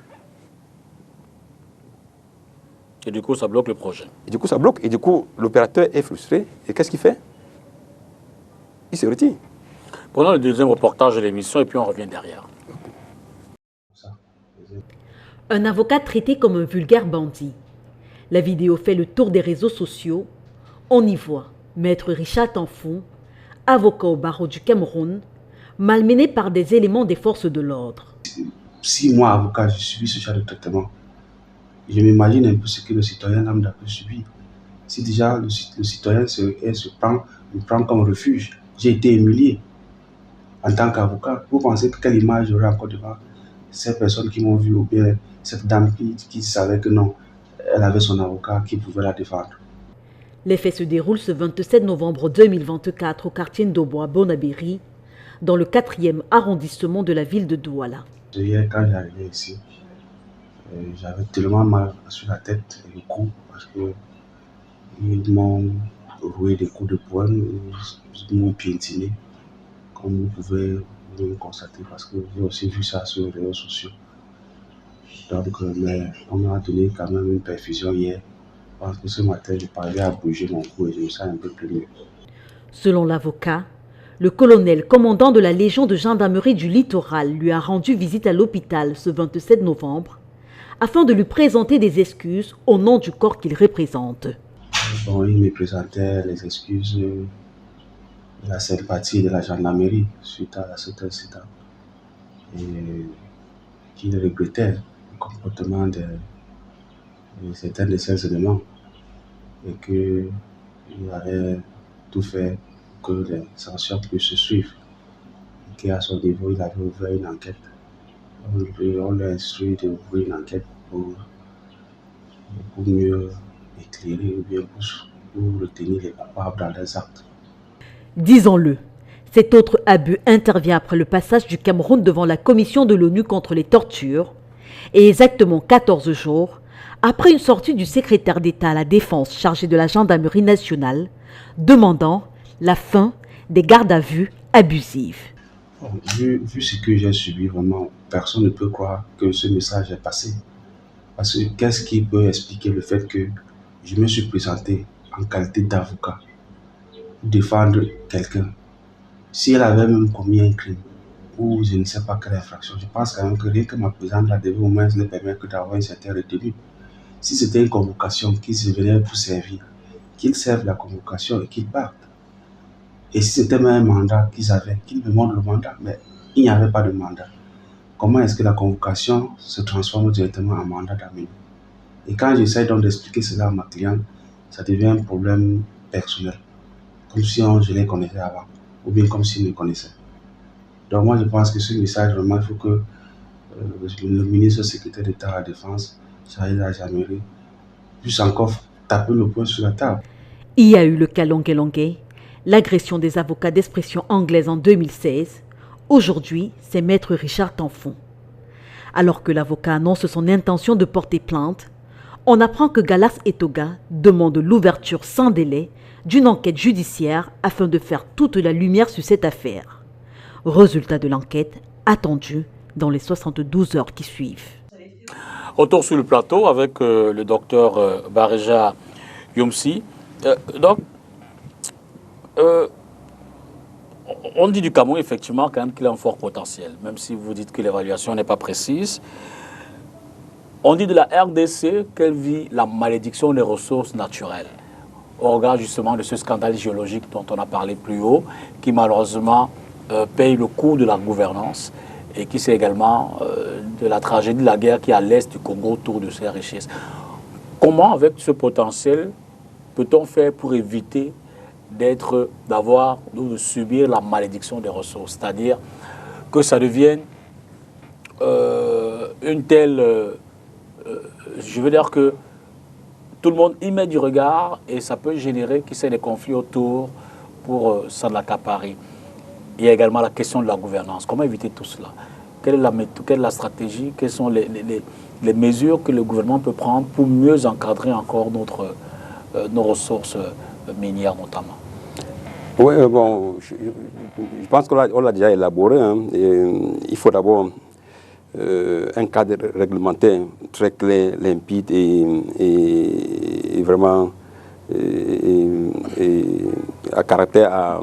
Et du coup, ça bloque le projet. Et du coup, ça bloque. Et du coup, l'opérateur est frustré. Et qu'est-ce qu'il fait? Il se retire. Prenons le deuxième reportage de l'émission et puis on revient derrière. Un avocat traité comme un vulgaire bandit. La vidéo fait le tour des réseaux sociaux. On y voit Maître Richard Tanfou, avocat au barreau du Cameroun, malmené par des éléments des forces de l'ordre. Si moi, avocat, je subis ce genre de traitement, je m'imagine un peu ce que le citoyen lambda peut subir. Si déjà le citoyen me prend comme refuge, j'ai été humilié en tant qu'avocat. Vous pensez que quelle image j'aurais encore devant ces personnes qui m'ont vu, ou bien cette dame qui savait que non, elle avait son avocat qui pouvait la défendre. Les faits se déroulent ce 27 novembre 2024 au quartier Ndobo à Bonabéry, dans le 4e arrondissement de la ville de Douala. Hier, quand j'arrivais ici, j'avais tellement mal sur la tête et le cou parce qu'ils m'ont roué des coups de poing, ils m'ont piétiné, comme vous pouvez le constater, parce que j'ai aussi vu ça sur les réseaux sociaux. Donc, mais on m'a donné quand même une perfusion hier, parce que ce matin, je parlais à bouger mon cou et je me sens un peu plus mieux. Selon l'avocat, le colonel commandant de la Légion de gendarmerie du littoral lui a rendu visite à l'hôpital ce 27 novembre afin de lui présenter des excuses au nom du corps qu'il représente. Bon, il me présentait les excuses de la sympathie de la gendarmerie suite à cet incident et qu'il regrettait le comportement de certains de ces éléments et qu'il avait tout fait que les sanctions puissent se suivre et qu'à son niveau, il avait ouvert une enquête. On l'a instruit d'ouvrir une enquête pour mieux éclairer ou bien pour retenir les coupables dans les actes. Disons-le, cet autre abus intervient après le passage du Cameroun devant la Commission de l'ONU contre les tortures et exactement 14 jours après une sortie du secrétaire d'État à la Défense chargé de la gendarmerie nationale demandant la fin des gardes à vue abusives. Vu ce que j'ai subi, vraiment, personne ne peut croire que ce message est passé. Parce que qu'est-ce qui peut expliquer le fait que je me suis présenté en qualité d'avocat défendre quelqu'un, si elle avait même commis un crime, ou je ne sais pas quelle infraction, je pense quand même que rien que ma présence là devait au moins ne permettre que d'avoir une certaine retenue. Si c'était une convocation qui se venait pour servir, qu'ils servent la convocation et qu'ils partent. Et si c'était même un mandat qu'ils avaient, qu'ils me montrent le mandat, mais il n'y avait pas de mandat. Comment est-ce que la convocation se transforme directement en mandat d'amener? Et quand j'essaie donc d'expliquer cela à ma cliente, ça devient un problème personnel, comme si je les connaissais avant, ou bien comme s'ils me connaissaient. Donc moi je pense que ce message, vraiment, il faut que le ministre secrétaire d'État à la Défense, Saïd Jamiri, puisse encore taper le poing sur la table. Il y a eu le cas Longué, l'agression des avocats d'expression anglaise en 2016. Aujourd'hui, c'est Maître Richard Tanfon. Alors que l'avocat annonce son intention de porter plainte, on apprend que Gallas Etoga demande l'ouverture sans délai d'une enquête judiciaire afin de faire toute la lumière sur cette affaire. Résultat de l'enquête attendu dans les 72 heures qui suivent. Retour sur le plateau avec le docteur Bareja Youmsi. On dit du Cameroun effectivement quand même qu'il a un fort potentiel, même si vous dites que l'évaluation n'est pas précise. On dit de la RDC qu'elle vit la malédiction des ressources naturelles, au regard justement de ce scandale géologique dont on a parlé plus haut, qui malheureusement paye le coût de la gouvernance et qui c'est également de la tragédie de la guerre qui est à l'est du Congo autour de ces richesses. Comment, avec ce potentiel, peut-on faire pour éviter de subir la malédiction des ressources, c'est-à-dire que ça devienne une telle... je veux dire que tout le monde y met du regard et ça peut générer des conflits autour pour s'en accaparer. Il y a également la question de la gouvernance. Comment éviter tout cela? Quelle est la stratégie? Quelles sont les mesures que le gouvernement peut prendre pour mieux encadrer encore nos ressources minières notamment? Oui, bon, je pense qu'on l'a déjà élaboré. Hein, il faut d'abord un cadre réglementaire très clair, limpide et vraiment à caractère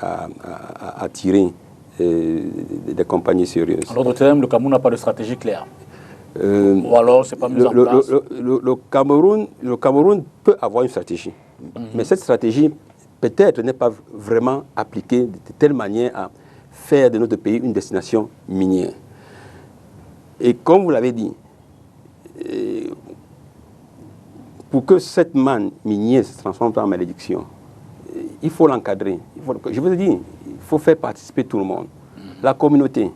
à tirer des compagnies sérieuses. En d'autres termes, le Cameroun n'a pas de stratégie claire. Ou alors, c'est pas mis en place. Le Cameroun peut avoir une stratégie. Mais cette stratégie, peut-être, n'est pas vraiment appliquée de telle manière à faire de notre pays une destination minière. Et comme vous l'avez dit, pour que cette manne minière se transforme en malédiction, il faut l'encadrer. Je vous ai dit, il faut faire participer tout le monde. La communauté,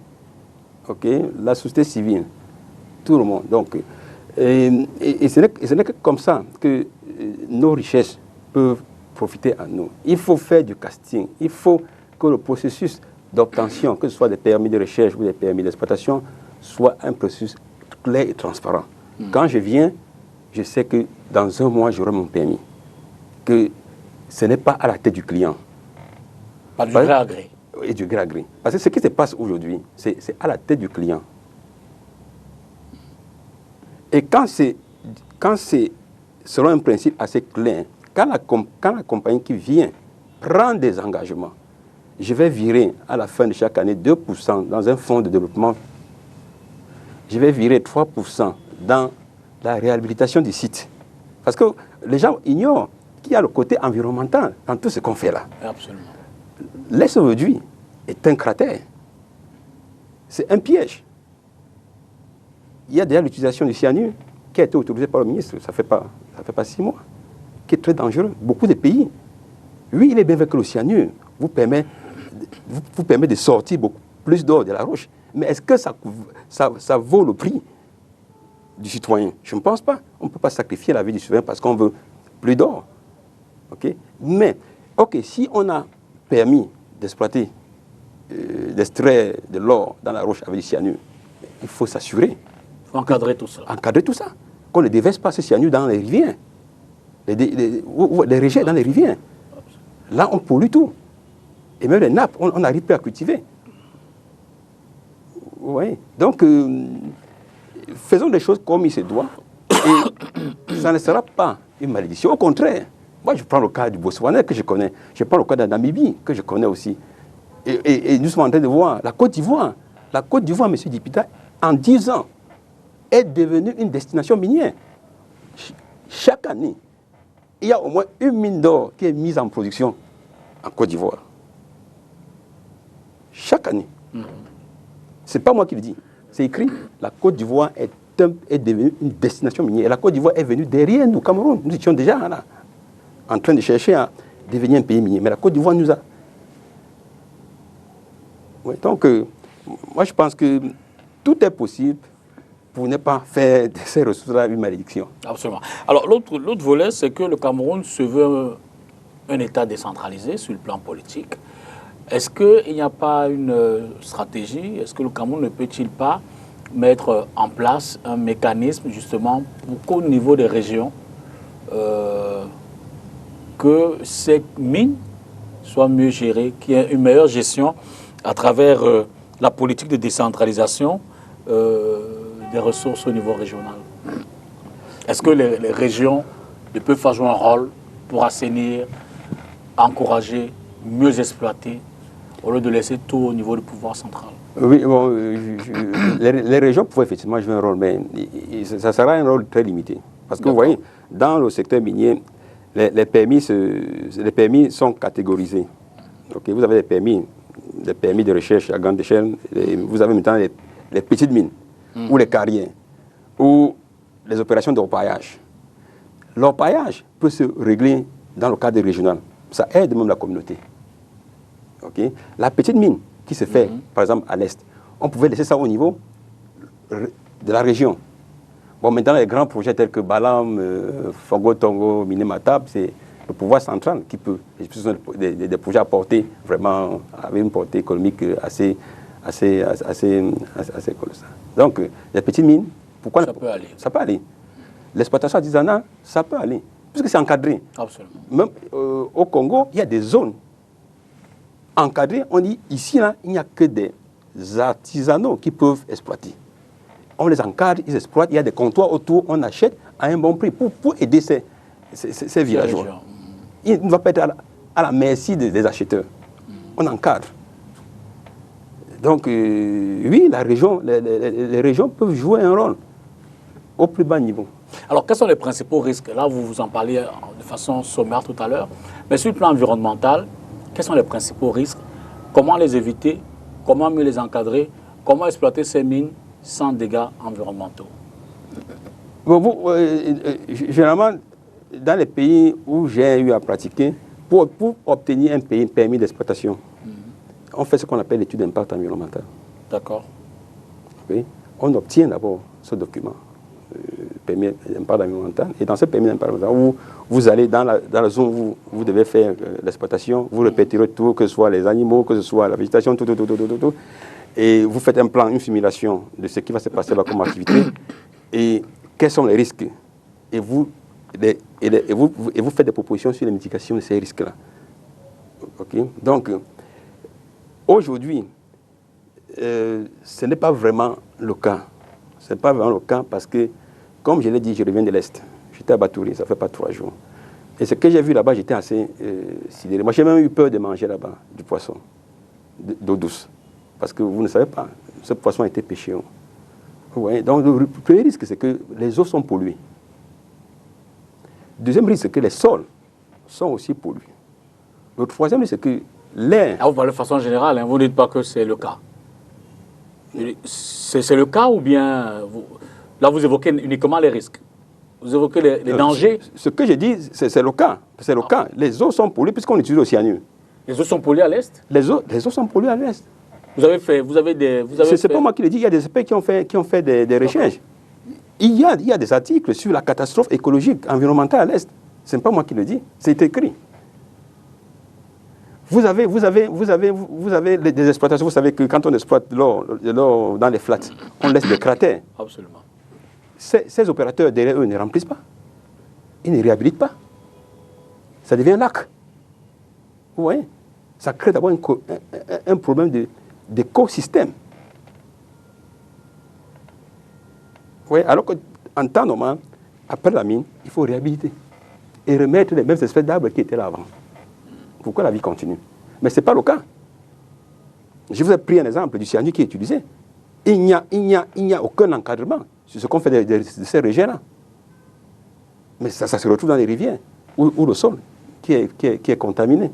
la société civile, tout le monde. Donc, et ce n'est que comme ça que nos richesses peuvent profiter à nous. Il faut faire du casting. Il faut que le processus d'obtention, que ce soit des permis de recherche ou des permis d'exploitation, soit un processus clair et transparent. Quand je viens, je sais que dans un mois, j'aurai mon permis. Que ce n'est pas à la tête du client. Pas du gré à gré. Et du gré à gré. Parce que ce qui se passe aujourd'hui, c'est à la tête du client. Et quand c'est selon un principe assez clair, quand la compagnie qui vient prend des engagements, je vais virer à la fin de chaque année 2% dans un fonds de développement. Je vais virer 3% dans la réhabilitation du site. Parce que les gens ignorent qu'il y a le côté environnemental dans tout ce qu'on fait là. Absolument. L'Est aujourd'hui est un cratère. C'est un piège. Il y a déjà l'utilisation du cyanure qui a été autorisée par le ministre, ça fait pas 6 mois, qui est très dangereux. Beaucoup de pays, oui, il est bien vrai que le cyanure vous permet de sortir beaucoup plus d'or de la roche. Mais est-ce que ça vaut le prix du citoyen? Je ne pense pas. On ne peut pas sacrifier la vie du citoyen parce qu'on veut plus d'or. Mais, si on a permis d'exploiter, d'extraire de l'or dans la roche avec du cyanure, il faut s'assurer. Il faut encadrer tout ça. Encadrer tout ça. Qu'on ne déverse pas ce cyanure dans les rivières. Les rejets dans les rivières. Là, on pollue tout. Et même les nappes, on n'arrive plus à cultiver. Oui. Donc, faisons des choses comme il se doit. Et ça ne sera pas une malédiction. Au contraire, Moi, je prends le cas du Botswana que je connais. Je prends le cas de la Namibie que je connais aussi. Et nous sommes en train de voir la Côte d'Ivoire. La Côte d'Ivoire, M. Dipita, en 10 ans, est devenue une destination minière. Chaque année, il y a au moins une mine d'or qui est mise en production en Côte d'Ivoire. Chaque année. Ce n'est pas moi qui le dis. C'est écrit. La Côte d'Ivoire est devenue une destination minière. Et la Côte d'Ivoire est venue derrière nous, Cameroun. Nous étions déjà là, en train de chercher à devenir un pays minier. Mais la Côte d'Ivoire nous a... Ouais, donc, moi, je pense que tout est possible pour ne pas faire de ces ressources-là une malédiction. Absolument. Alors, l'autre volet, c'est que le Cameroun se veut un État décentralisé sur le plan politique. Est-ce qu'il n'y a pas une stratégie? Est-ce que le Cameroun ne peut-il pas mettre en place un mécanisme, justement, pour qu'au niveau des régions, que ces mines soient mieux gérées, qu'il y ait une meilleure gestion à travers la politique de décentralisation des ressources au niveau régional? Est-ce que les régions ne peuvent pas jouer un rôle pour assainir, encourager, mieux exploiter, au lieu de laisser tout au niveau du pouvoir central? Oui, bon, les régions pourraient effectivement jouer un rôle, mais ça sera un rôle très limité. Parce que vous voyez, dans le secteur minier, les permis sont catégorisés. Okay, vous avez des permis de recherche à grande échelle, vous avez maintenant les petites mines, ou les carrières, ou les opérations d'orpaillage. L'orpaillage peut se régler dans le cadre régional. Ça aide même la communauté. Okay? La petite mine qui se fait, par exemple, à l'Est, on pouvait laisser ça au niveau de la région. Bon, maintenant, les grands projets tels que Balam, Fongo, Tongo, Minematab, c'est le pouvoir central qui peut. Ce sont des projets à porter vraiment, avec une portée économique assez colossale. Donc, les petites mines, pourquoi ça peut aller. Ça peut aller. L'exploitation artisanale, ça peut aller, puisque c'est encadré. Absolument. Même au Congo, il y a des zones encadrées. On dit, ici, là, il n'y a que des artisanaux qui peuvent exploiter. On les encadre, ils exploitent, il y a des comptoirs autour, on achète à un bon prix pour aider ces villageois. Il ne va pas être à la merci des acheteurs. On encadre. Donc, oui, les régions peuvent jouer un rôle au plus bas niveau. Alors, quels sont les principaux risques? Là, vous en parliez de façon sommaire tout à l'heure. Mais sur le plan environnemental, quels sont les principaux risques? Comment les éviter? Comment mieux les encadrer? Comment exploiter ces mines sans dégâts environnementaux? Bon, généralement, dans les pays où j'ai eu à pratiquer, pour obtenir un permis d'exploitation, on fait ce qu'on appelle l'étude d'impact environnemental. D'accord. Oui. On obtient d'abord ce document, permis d'impact environnemental. Et dans ce permis d'impact environnemental, vous allez dans la zone où vous devez faire l'exploitation, vous répéterez tout, que ce soit les animaux, que ce soit la végétation, tout. Et vous faites un plan, une simulation de ce qui va se passer là comme activité et quels sont les risques. Et vous faites des propositions sur la mitigation de ces risques-là. Okay? Donc, aujourd'hui, ce n'est pas vraiment le cas. Ce n'est pas vraiment le cas parce que, comme je l'ai dit, je reviens de l'Est. J'étais à Batouri, ça ne fait pas 3 jours. Et ce que j'ai vu là-bas, j'étais assez sidéré. Moi, j'ai même eu peur de manger là-bas du poisson, d'eau douce. Parce que vous ne savez pas, ce poisson a été pêché. Ouais, donc le premier risque, c'est que les eaux sont polluées. Le deuxième risque, c'est que les sols sont aussi pollués. Le troisième risque, c'est que l'air... Vous parlez de façon générale, hein, vous ne dites pas que c'est le cas. C'est le cas ou bien... Là, vous évoquez uniquement les risques. Vous évoquez les dangers. Ce que je dis, c'est le cas. C'est le cas. Les eaux sont polluées puisqu'on utilise le cyanure. Les eaux sont polluées à l'Est? Les eaux sont polluées à l'Est. Vous avez des... C'est pas moi qui le dis, il y a des experts qui ont fait des recherches. Il y a des articles sur la catastrophe écologique, environnementale à l'Est. Ce n'est pas moi qui le dis, c'est écrit. Vous avez des exploitations, vous savez que quand on exploite l'or dans les flats, on laisse des cratères. Absolument. Ces opérateurs, derrière eux, ne remplissent pas. Ils ne réhabilitent pas. Ça devient un lac. Vous voyez? Ça crée d'abord un problème d'écosystème. Oui, alors qu'en temps normal, après la mine, il faut réhabiliter. et remettre les mêmes espèces d'arbres qui étaient là avant. Pourquoi la vie continue? Mais ce n'est pas le cas. Je vous ai pris un exemple du cyanure qui est utilisé. Il n'y a aucun encadrement sur ce qu'on fait de ces rejets-là. Mais ça se retrouve dans les rivières ou le sol qui est contaminé.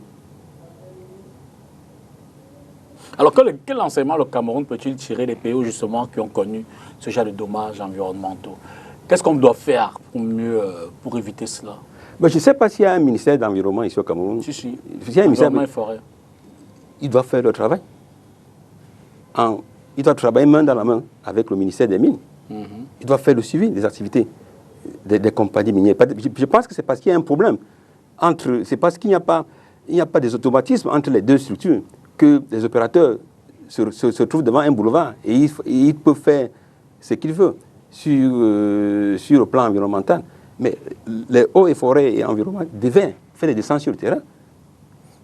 Alors, quel enseignement le Cameroun peut-il tirer des pays justement qui ont connu ce genre de dommages environnementaux? Qu'est-ce qu'on doit faire pour éviter cela? Ben, je ne sais pas s'il y a un ministère d'environnement ici au Cameroun. Si. S'il y a un ministère, et forêt. Il doit faire le travail. Il doit travailler main dans la main avec le ministère des Mines. Il doit faire le suivi des activités des compagnies minières. Je pense que c'est parce qu'il y a un problème. C'est parce qu'il n'y a pas des automatismes entre les deux structures que les opérateurs se trouvent devant un boulevard et ils peuvent faire ce qu'ils veulent sur le plan environnemental. Mais les eaux et forêts et environnement devaient faire des descentes sur le terrain.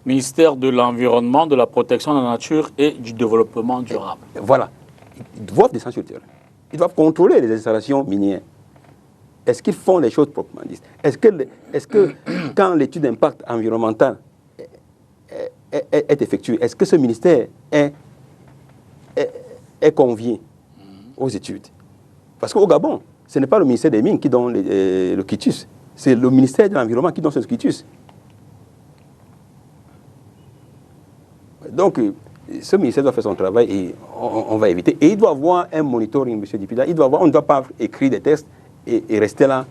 Ministère de l'Environnement, de la Protection de la Nature et du Développement durable. Voilà. Ils doivent descendre sur le terrain. Ils doivent contrôler les installations minières. Est-ce qu'ils font les choses proprement dites? Est-ce que quand l'étude d'impact environnemental est effectuée, est-ce que ce ministère est convié aux études? Parce qu'au Gabon, ce n'est pas le ministère des Mines qui donne le quitus, c'est le ministère de l'Environnement qui donne ce quitus. Donc, ce ministère doit faire son travail et on va éviter. Et il doit avoir un monitoring, M. Dipida. On ne doit pas écrire des textes et rester là,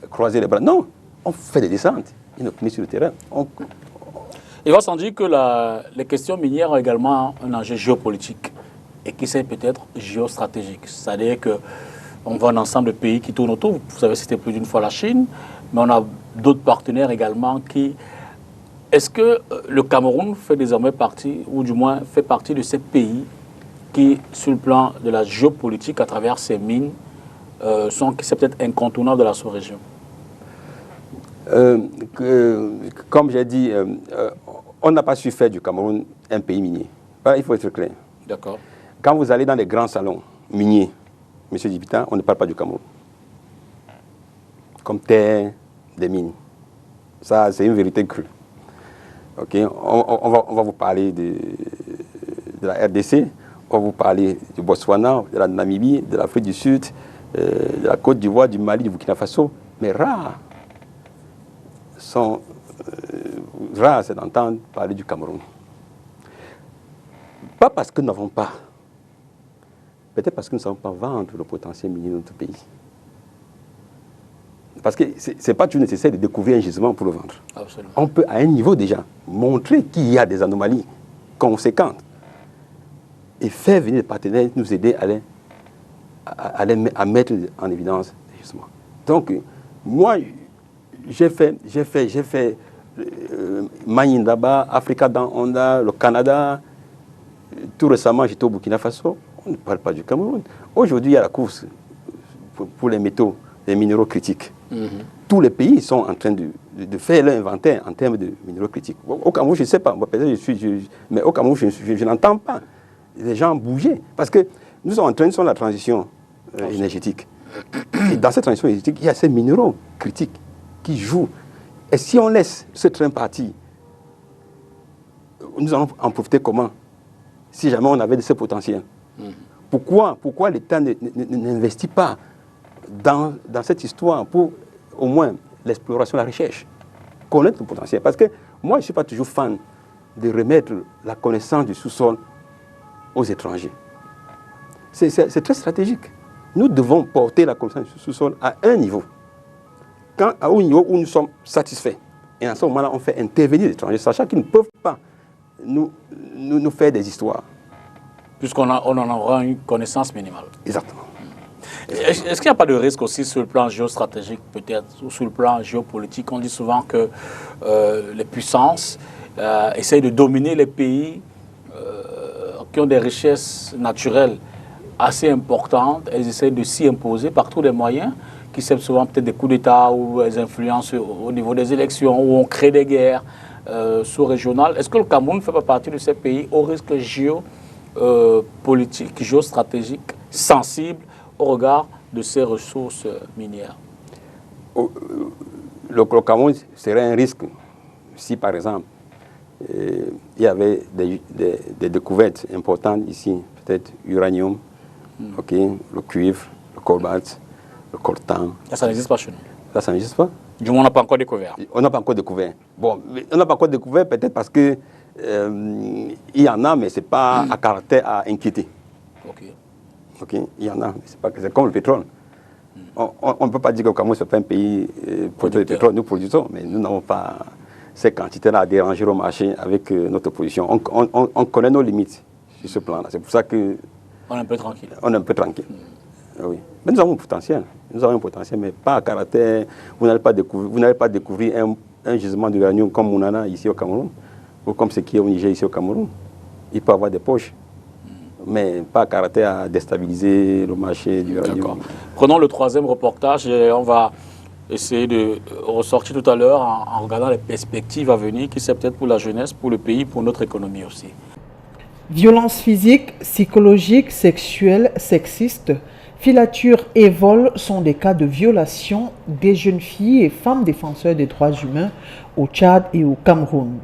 croiser les bras. Non, on fait des descentes. Il nous met sur le terrain. Il va sans dire que les questions minières ont également un enjeu géopolitique et qui c'est peut-être géostratégique. C'est-à-dire qu'on voit un ensemble de pays qui tournent autour. Vous savez, c'était plus d'une fois la Chine, mais on a d'autres partenaires également qui... Est-ce que le Cameroun fait désormais partie, ou du moins fait partie de ces pays qui, sur le plan de la géopolitique, à travers ces mines, c'est peut-être incontournables de la sous-région? Comme j'ai dit, on n'a pas su faire du Cameroun un pays minier. Il faut être clair. D'accord. Quand vous allez dans les grands salons miniers, M. Dipita, on ne parle pas du Cameroun. Comme terre des mines. Ça, c'est une vérité crue. Okay. On va vous parler de la RDC, on va vous parler du Botswana, de la Namibie, de l'Afrique du Sud, de la Côte d'Ivoire, du Mali, du Burkina Faso. Mais rares c'est d'entendre parler du Cameroun. Pas parce que nous n'avons pas, peut-être parce que nous ne savons pas vendre le potentiel minier de notre pays. Parce que ce n'est pas toujours nécessaire de découvrir un gisement pour le vendre. Absolument. On peut, à un niveau déjà, montrer qu'il y a des anomalies conséquentes et faire venir des partenaires nous aider à mettre en évidence les gisements. Donc, moi, j'ai fait Mayindaba, Africa dans Honda, le Canada. Tout récemment, j'étais au Burkina Faso. On ne parle pas du Cameroun. Aujourd'hui, il y a la course pour les métaux, les minéraux critiques. Tous les pays sont en train de faire leur inventaire en termes de minéraux critiques. Au Cameroun, je ne sais pas, moi, mais au Cameroun, je n'entends pas les gens bouger. Parce que nous sommes en train de faire la transition énergétique. Et dans cette transition énergétique, il y a ces minéraux critiques qui jouent. Et si on laisse ce train partir, nous allons en profiter comment? Si jamais on avait de ce potentiel. Pourquoi l'État n'investit pas dans cette histoire pour au moins l'exploration, la recherche, connaître le potentiel? Parce que moi, je ne suis pas toujours fan de remettre la connaissance du sous-sol aux étrangers. C'est très stratégique. Nous devons porter la connaissance du sous-sol à un niveau. Au niveau où nous sommes satisfaits. Et à ce moment-là, on fait intervenir les étrangers, sachant qu'ils ne peuvent pas nous faire des histoires. Puisqu'on en aura une connaissance minimale. Exactement. Est-ce qu'il n'y a pas de risque aussi sur le plan géostratégique peut-être, ou sur le plan géopolitique? On dit souvent que les puissances essayent de dominer les pays qui ont des richesses naturelles assez importantes. Elles essayent de s'y imposer par tous les moyens, qui servent souvent peut-être des coups d'État ou des influences au niveau des élections, où on crée des guerres sous-régionales. Est-ce que le Cameroun ne fait pas partie de ces pays au risque géopolitique, géostratégique, sensible au regard de ces ressources minières? le Cameroun serait un risque si, par exemple, il y avait des découvertes importantes ici, peut-être uranium, le cuivre, le cobalt, le coltan. Ça n'existe pas chez nous. Ça n'existe pas. Du moins, on n'a pas encore découvert. On n'a pas encore découvert. Bon, on n'a pas encore découvert peut-être parce que il y en a, mais ce n'est pas à caractère à inquiéter. Ok, il y en a, mais c'est comme le pétrole. On ne peut pas dire que le Cameroun, ce n'est pas un pays producteur de pétrole. Nous produisons, mais nous n'avons pas ces quantités-là à déranger au marché avec notre production. On connaît nos limites sur ce plan-là. C'est pour ça que... On est un peu tranquille. On est un peu tranquille. Oui. Mais nous avons un potentiel. Nous avons un potentiel, mais pas à caractère... Vous n'allez pas découvrir un gisement d'uranium comme Mounana ici au Cameroun, ou comme ce qui est au Niger ici au Cameroun. Il peut avoir des poches, mais pas à caractère à déstabiliser le marché du uranium. D'accord. Prenons le troisième reportage et on va essayer de ressortir tout à l'heure en regardant les perspectives à venir, qui c'est peut-être pour la jeunesse, pour le pays, pour notre économie aussi. Violences physiques, psychologiques, sexuelles, sexistes, filatures et vols sont des cas de violation des jeunes filles et femmes défenseurs des droits humains au Tchad et au Cameroun.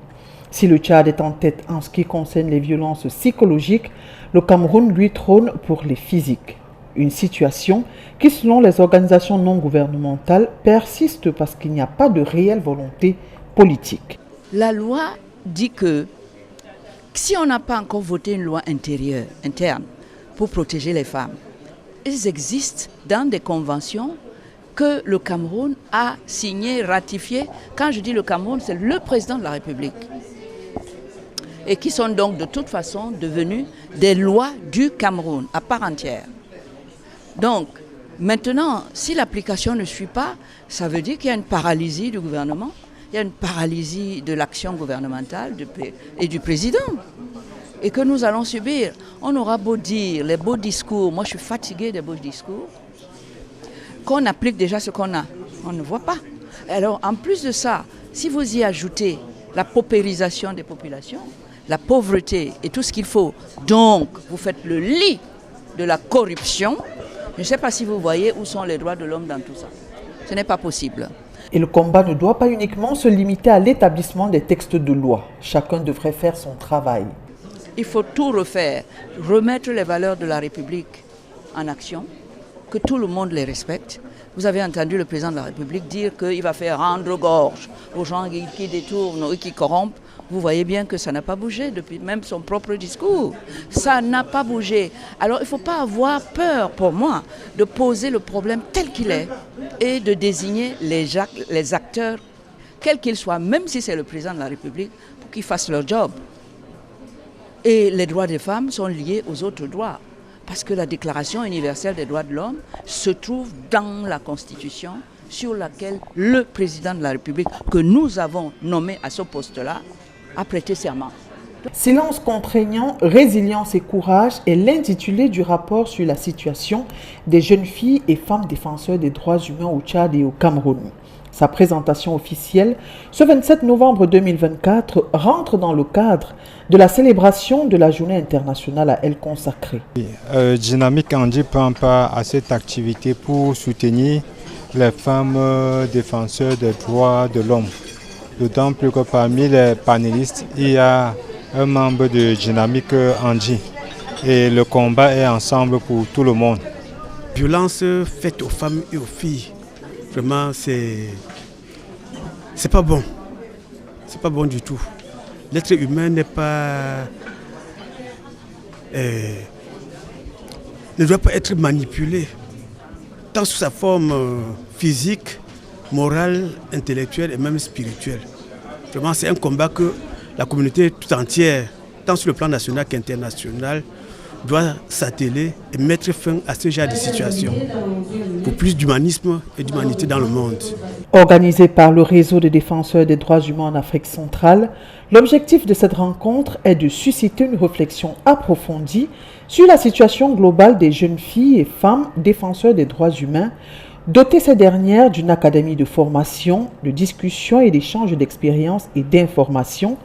Si le Tchad est en tête en ce qui concerne les violences psychologiques, le Cameroun lui trône pour les physiques. Une situation qui, selon les organisations non gouvernementales, persiste parce qu'il n'y a pas de réelle volonté politique. La loi dit que si on n'a pas encore voté une loi interne pour protéger les femmes, elles existent dans des conventions que le Cameroun a signées, ratifiées. Quand je dis le Cameroun, c'est le président de la République. Et qui sont donc de toute façon devenues des lois du Cameroun à part entière. Donc, maintenant, si l'application ne suit pas, ça veut dire qu'il y a une paralysie du gouvernement, il y a une paralysie de l'action gouvernementale et du président. Et que nous allons subir. On aura beau dire les beaux discours, moi je suis fatiguée des beaux discours, qu'on applique déjà ce qu'on a. On ne voit pas. Alors, en plus de ça, si vous y ajoutez la paupérisation des populations, la pauvreté et tout ce qu'il faut, donc vous faites le lit de la corruption. Je ne sais pas si vous voyez où sont les droits de l'homme dans tout ça. Ce n'est pas possible. Et le combat ne doit pas uniquement se limiter à l'établissement des textes de loi. Chacun devrait faire son travail. Il faut tout refaire, remettre les valeurs de la République en action, que tout le monde les respecte. Vous avez entendu le président de la République dire qu'il va faire rendre gorge aux gens qui détournent ou qui corrompent. Vous voyez bien que ça n'a pas bougé depuis même son propre discours. Ça n'a pas bougé. Alors il ne faut pas avoir peur, pour moi, de poser le problème tel qu'il est et de désigner les acteurs, quels qu'ils soient, même si c'est le président de la République, pour qu'ils fassent leur job. Et les droits des femmes sont liés aux autres droits. Parce que la Déclaration universelle des droits de l'homme se trouve dans la Constitution sur laquelle le président de la République, que nous avons nommé à ce poste-là, a prêté serment. Silence contraignant, résilience et courage est l'intitulé du rapport sur la situation des jeunes filles et femmes défenseurs des droits humains au Tchad et au Cameroun. Sa présentation officielle, ce 27 novembre 2024, rentre dans le cadre de la célébration de la journée internationale à elle consacrée. Dynamique Andy prend part à cette activité pour soutenir les femmes défenseurs des droits de l'homme. D'autant plus que parmi les panélistes, il y a un membre de Dynamique Andy. Et le combat est ensemble pour tout le monde. Violence faite aux femmes et aux filles, vraiment, c'est pas bon. C'est pas bon du tout. L'être humain n'est pas... ne doit pas être manipulé, tant sous sa forme physique, morale, intellectuelle et même spirituelle. Vraiment, c'est un combat que la communauté tout entière, tant sur le plan national qu'international, doit s'atteler et mettre fin à ce genre de situation pour plus d'humanisme et d'humanité dans le monde. Organisé par le réseau des défenseurs des droits humains en Afrique centrale, l'objectif de cette rencontre est de susciter une réflexion approfondie sur la situation globale des jeunes filles et femmes défenseurs des droits humains, doter ces dernières d'une académie de formation, de discussion et d'échange d'expériences et d'informations,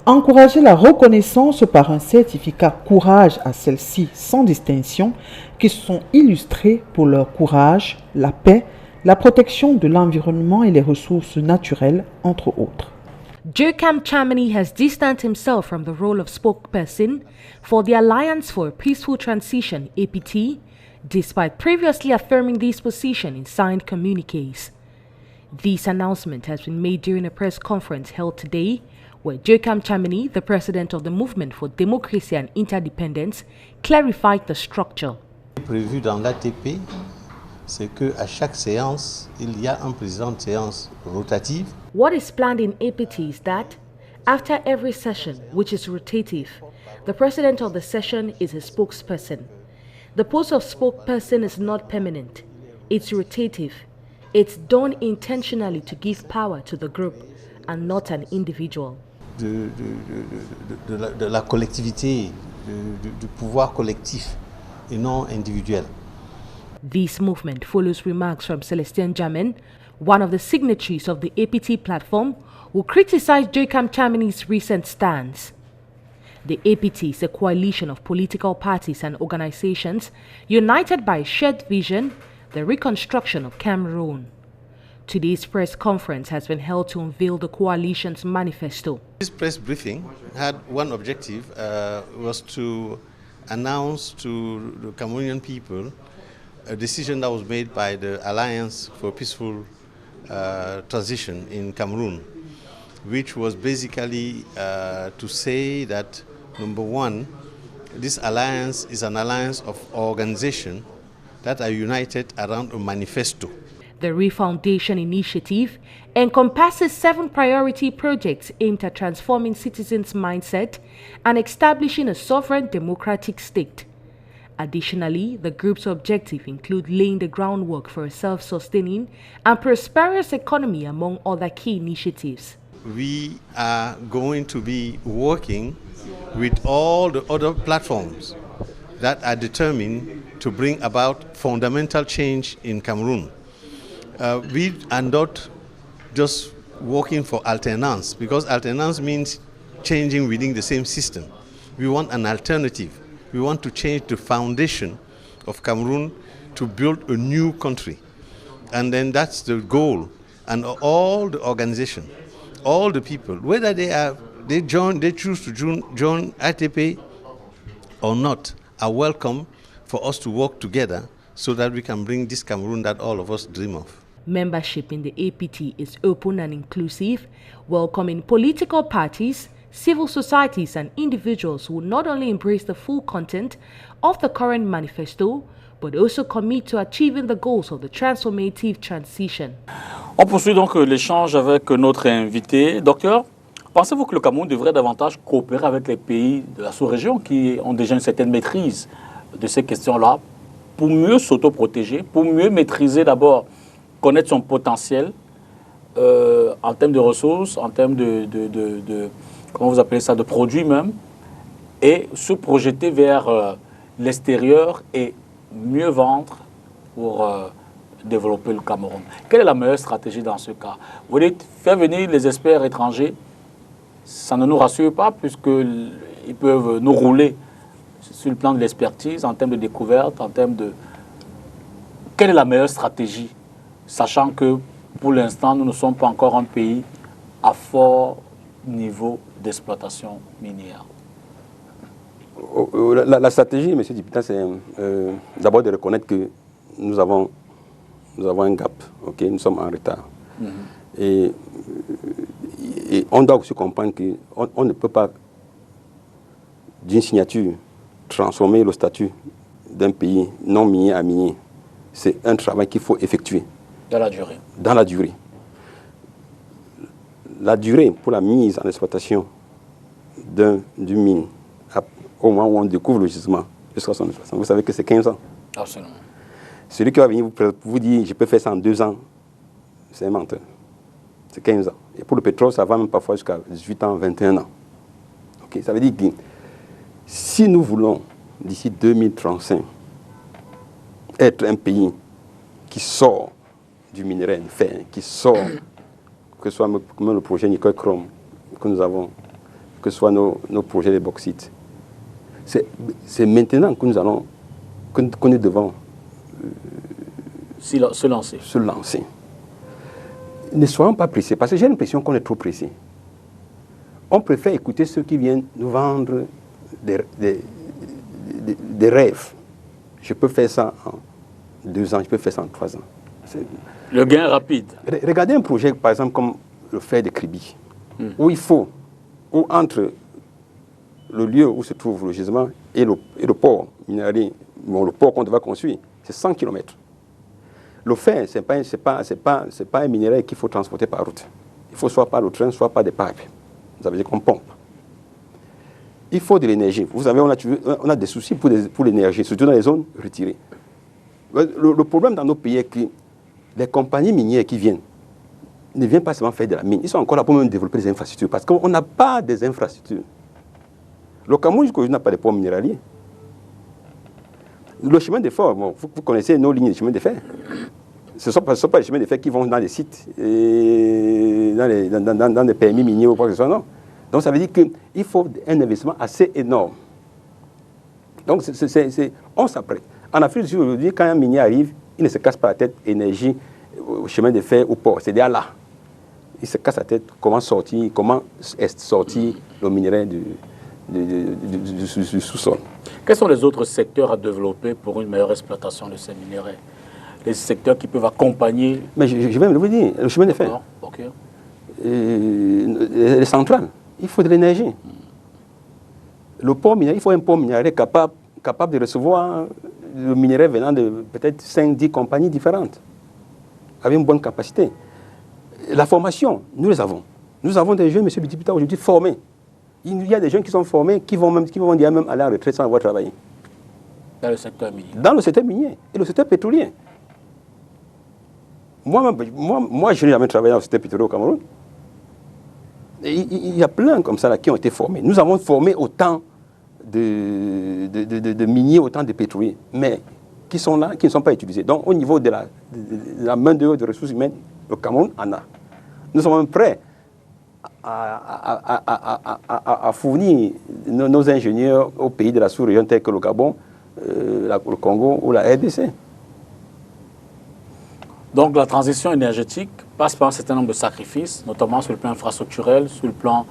encourager la reconnaissance par un certificat courage à celles-ci sans distinction qui sont illustrées pour leur courage, la paix, la protection de l'environnement et les ressources naturelles, entre autres. Joachim Chamini has distanced himself from the role of spokesperson for the Alliance for a Peaceful Transition, APT, despite previously affirming this position in signed communiques. This announcement has been made during a press conference held today, where Joachim Chamini, the president of the Movement for Democracy and Interdependence, clarified the structure. Prévu dans l'ATP, c'est qu'à chaque séance, il y a un président de séance rotative. What is planned in APT is that, after every session, which is rotative, the president of the session is a spokesperson. The post of spokesperson is not permanent. It's rotative. It's done intentionally to give power to the group and not an individual. De la collectivité, du pouvoir collectif et non individuel. This movement follows remarks from Celestin Jamin, one of the signatories of the APT platform, who criticized Joachim Chamini's recent stance. The APT is a coalition of political parties and organizations united by a shared vision, the reconstruction of Cameroon. Today's press conference has been held to unveil the coalition's manifesto. This press briefing had one objective, was to announce to the Cameroonian people a decision that was made by the Alliance for Peaceful Transition in Cameroon, which was basically to say that, number one, this alliance is an alliance of organizations that are united around a manifesto. The Refoundation initiative encompasses 7 priority projects aimed at transforming citizens' mindset and establishing a sovereign democratic state. Additionally, the group's objectives include laying the groundwork for a self-sustaining and prosperous economy, among other key initiatives. We are going to be working with all the other platforms that are determined to bring about fundamental change in Cameroon. We are not just working for alternance, because alternance means changing within the same system. We want an alternative. We want to change the foundation of Cameroon to build a new country. And then that's the goal. And all the organizations, all the people, whether they choose to join ATP or not, are welcome for us to work together so that we can bring this Cameroon that all of us dream of. Membership in the APT is open and inclusive, welcoming political parties, civil societies and individuals who not only embrace the full content of the current manifesto, but also commit to achieving the goals of the transformative transition. On poursuit donc l'échange avec notre invité. Docteur, pensez-vous que le Cameroun devrait davantage coopérer avec les pays de la sous-région qui ont déjà une certaine maîtrise de ces questions-là pour mieux s'autoprotéger, pour mieux maîtriser d'abord, connaître son potentiel en termes de ressources, en termes de comment vous appelez ça, de produits même, et se projeter vers l'extérieur et mieux vendre pour développer le Cameroun. Quelle est la meilleure stratégie dans ce cas? Vous dites, faire venir les experts étrangers, ça ne nous rassure pas puisqu'ils peuvent nous rouler sur le plan de l'expertise, en termes de découverte, en termes de... Quelle est la meilleure stratégie, sachant que pour l'instant, nous ne sommes pas encore un pays à fort niveau d'exploitation minière? La stratégie, M. Dipita, c'est d'abord de reconnaître que nous avons un gap, okay? Nous sommes en retard. Et on doit aussi comprendre qu'on ne peut pas, d'une signature, transformer le statut d'un pays non minier à minier. C'est un travail qu'il faut effectuer. Dans la durée. Dans la durée. La durée pour la mise en exploitation d'une mine, au moment où on découvre le gisement, jusqu'à son exploitation, vous savez que c'est 15 ans. Absolument. Celui qui va venir vous dire, je peux faire ça en 2 ans, c'est un menteur. C'est 15 ans. Et pour le pétrole, ça va même parfois jusqu'à 18 ans, 21 ans. Okay? Ça veut dire que si nous voulons, d'ici 2035, être un pays qui sort du minerai de fer, qui sort, que ce soit comme le projet Nickel Chrome que nous avons, que ce soit nos projets de bauxite, c'est maintenant que nous devons Se lancer. Se lancer. Ne soyons pas pressés, parce que j'ai l'impression qu'on est trop pressés. On préfère écouter ceux qui viennent nous vendre des rêves. Je peux faire ça en 2 ans, je peux faire ça en 3 ans. Le gain rapide. Regardez un projet, par exemple, comme le fer de Kribi, où il faut, où entre le lieu où se trouve le gisement et le port minéralier, bon, le port qu'on devait construire, c'est 100 km. Le fer, ce n'est pas un minerai qu'il faut transporter par route. Il faut soit par le train, soit par des pipes. Ça veut dire qu'on pompe. Il faut de l'énergie. Vous savez, on a des soucis pour l'énergie, surtout dans les zones retirées. Le problème dans nos pays est que les compagnies minières qui viennent ne viennent pas seulement faire de la mine. Ils sont encore là pour même développer des infrastructures, parce qu'on n'a pas des infrastructures. Le Cameroun, jusqu'aujourd'hui, n'a pas de ports minéraliers. Le chemin de fer, bon, vous connaissez nos lignes de chemin de fer. Ce ne sont pas les chemins de fer qui vont dans les sites, et dans les permis miniers ou quoi que ce soit, non. Donc ça veut dire qu'il faut un investissement assez énorme. Donc on s'apprête. En Afrique du Sud, aujourd'hui, quand un minier arrive, il ne se casse pas la tête, énergie, au chemin de fer, au port. C'est déjà là. Il se casse la tête, comment sortir le minerai du sous-sol. Quels sont les autres secteurs à développer pour une meilleure exploitation de ces minéraux? Les secteurs qui peuvent accompagner... Mais je vais vous dire, le chemin de fer. Non, ok. Les centrales, il faut de l'énergie. Le port minéral, il faut un port minéral capable de recevoir le minerai venant de peut-être 5-10 compagnies différentes, avec une bonne capacité. La formation, nous les avons. Nous avons des jeunes, M. Bitipita, aujourd'hui formés. Il y a des jeunes qui sont formés, qui vont dire même aller en retraite sans avoir travaillé. Dans le secteur minier. Dans le secteur minier et le secteur pétrolier. Moi, je n'ai jamais travaillé dans le secteur pétrolier au Cameroun. Il y a plein comme ça là, qui ont été formés. Nous avons formé autant de miniers, autant de pétroliers, mais qui sont là, qui ne sont pas utilisés. Donc, au niveau de la main-d'œuvre, de ressources humaines, le Cameroun en a. Nous sommes prêts à fournir nos ingénieurs aux pays de la sous-région tels que le Gabon, le Congo ou la RDC. Donc la transition énergétique passe par un certain nombre de sacrifices, notamment sur le plan infrastructurel, sur le plan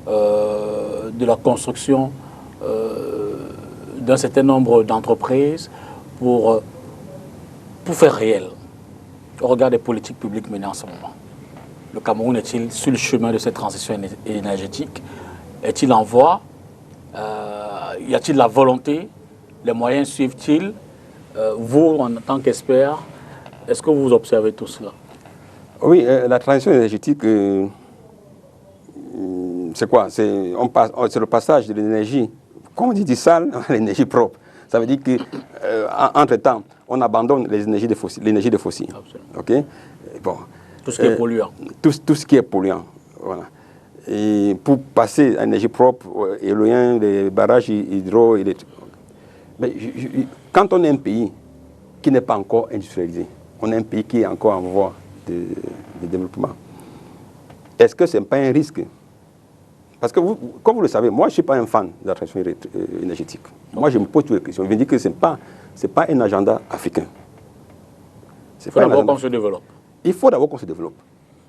de la construction d'un certain nombre d'entreprises pour faire réel, au regard des politiques publiques menées en ce moment. Le Cameroun est-il sur le chemin de cette transition énergétique? Est-il en voie? Y a-t-il la volonté? Les moyens suivent-ils? Vous, en tant qu'expert, est-ce que vous observez tout cela? Oui, la transition énergétique, c'est quoi? C'est le passage de l'énergie, comme on dit, du sale à l'énergie propre. Ça veut dire qu'entre-temps, on abandonne l'énergie des fossiles. Okay? Bon. Tout ce qui est polluant. Tout ce qui est polluant. Voilà. Et pour passer à l'énergie propre, éloigner les barrages hydroélectriques. Mais quand on est un pays qui n'est pas encore industrialisé, on est un pays qui est encore en voie de développement, est-ce que ce n'est pas un risque? Parce que, comme vous le savez, moi, je ne suis pas un fan de la transition énergétique. Moi, je me pose toutes les questions. Je me dis que ce n'est pas un agenda africain. Il faut d'abord qu'on se développe. Il faut d'abord qu'on se développe.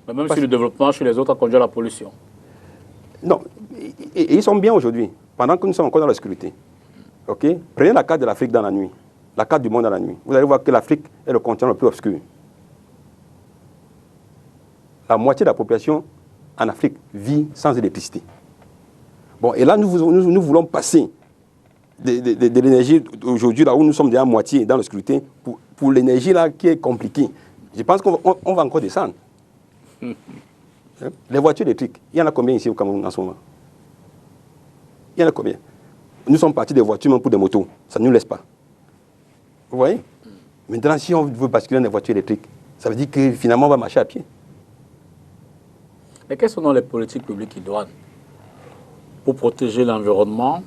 Mais même si le développement chez les autres a conduit à la pollution. Non, et ils sont bien aujourd'hui, pendant que nous sommes encore dans la sécurité. Okay? Prenez la carte de l'Afrique dans la nuit, la carte du monde dans la nuit. Vous allez voir que l'Afrique est le continent le plus obscur. La moitié de la population en Afrique vit sans électricité. Bon, et là, nous voulons passer de l'énergie aujourd'hui, là où nous sommes déjà à moitié dans la sécurité, pour l'énergie là qui est compliquée. Je pense qu'on va encore descendre. Les voitures électriques, il y en a combien ici au Cameroun en ce moment? Il y en a combien? Nous sommes partis des voitures même pour des motos. Ça ne nous laisse pas. Vous voyez? Maintenant, si on veut basculer dans des voitures électriques, ça veut dire que finalement, on va marcher à pied. Mais quelles sont les politiques publiques idoines pour protéger l'environnement,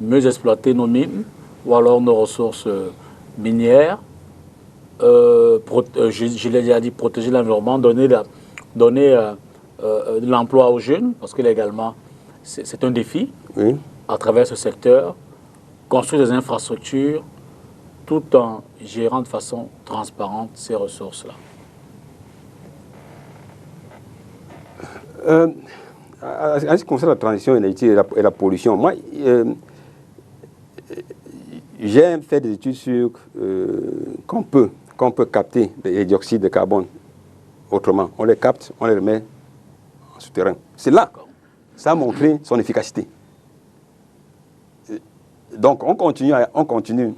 mieux exploiter nos mines ou alors nos ressources minières, je l'ai déjà dit, protéger l'environnement, donner de l'emploi aux jeunes, parce que légalement, c'est un défi, oui, à travers ce secteur, construire des infrastructures tout en gérant de façon transparente ces ressources-là? En ce qui concerne la transition énergétique et la pollution, moi, j'ai fait des études sur qu'on peut capter les dioxydes de carbone autrement. On les capte, on les remet en souterrain. C'est là, ça a montré son efficacité. Donc on continue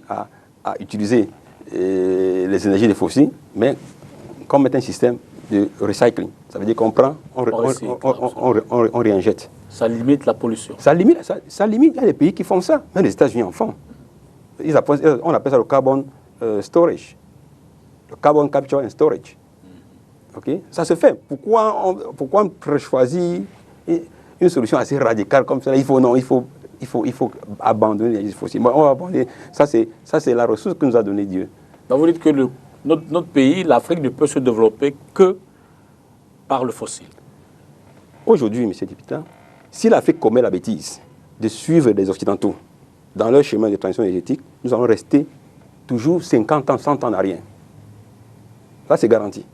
à utiliser les énergies des fossiles, mais qu'on mette un système de recycling. Ça veut dire qu'on prend, on réinjecte. Ça limite la pollution. Ça limite. Il y a des pays qui font ça. Même les États-Unis en font. On appelle ça le carbon storage. Le carbon capture and storage. Okay? Ça se fait. Pourquoi on choisit une solution assez radicale comme ça? Il faut abandonner les fossiles. Bon, on va abandonner. Ça, c'est la ressource que nous a donné Dieu. Donc vous dites que notre pays, l'Afrique, ne peut se développer que par le fossile. Aujourd'hui, M. Député, si l'Afrique commet la bêtise de suivre les Occidentaux dans leur chemin de transition énergétique, nous allons rester toujours 50 ans, 100 ans en arrière. Ça, c'est garanti.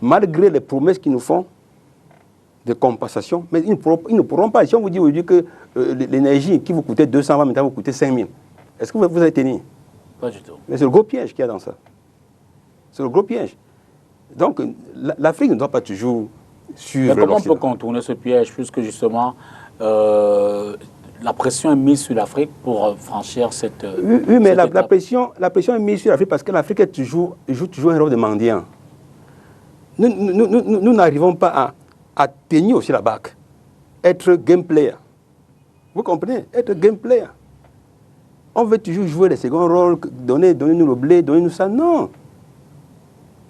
Malgré les promesses qu'ils nous font de compensation, mais ils ne pourront pas. Si on vous dit aujourd'hui que l'énergie qui vous coûtait 200 va maintenant vous coûter 5 000, est-ce que vous allez tenir? Pas du tout. Mais c'est le gros piège qu'il y a dans ça. C'est le gros piège. Donc, l'Afrique ne doit pas toujours suivre. Mais comment on peut contourner ce piège, puisque justement, la pression est mise sur l'Afrique pour franchir cette. Oui, mais la pression est mise sur l'Afrique parce que l'Afrique joue toujours un rôle de mendiant. Nous n'arrivons pas à tenir aussi la barque, être game player. Vous comprenez? Être game player. On veut toujours jouer les seconds rôles, donnez-nous le blé, donnez-nous ça. Non.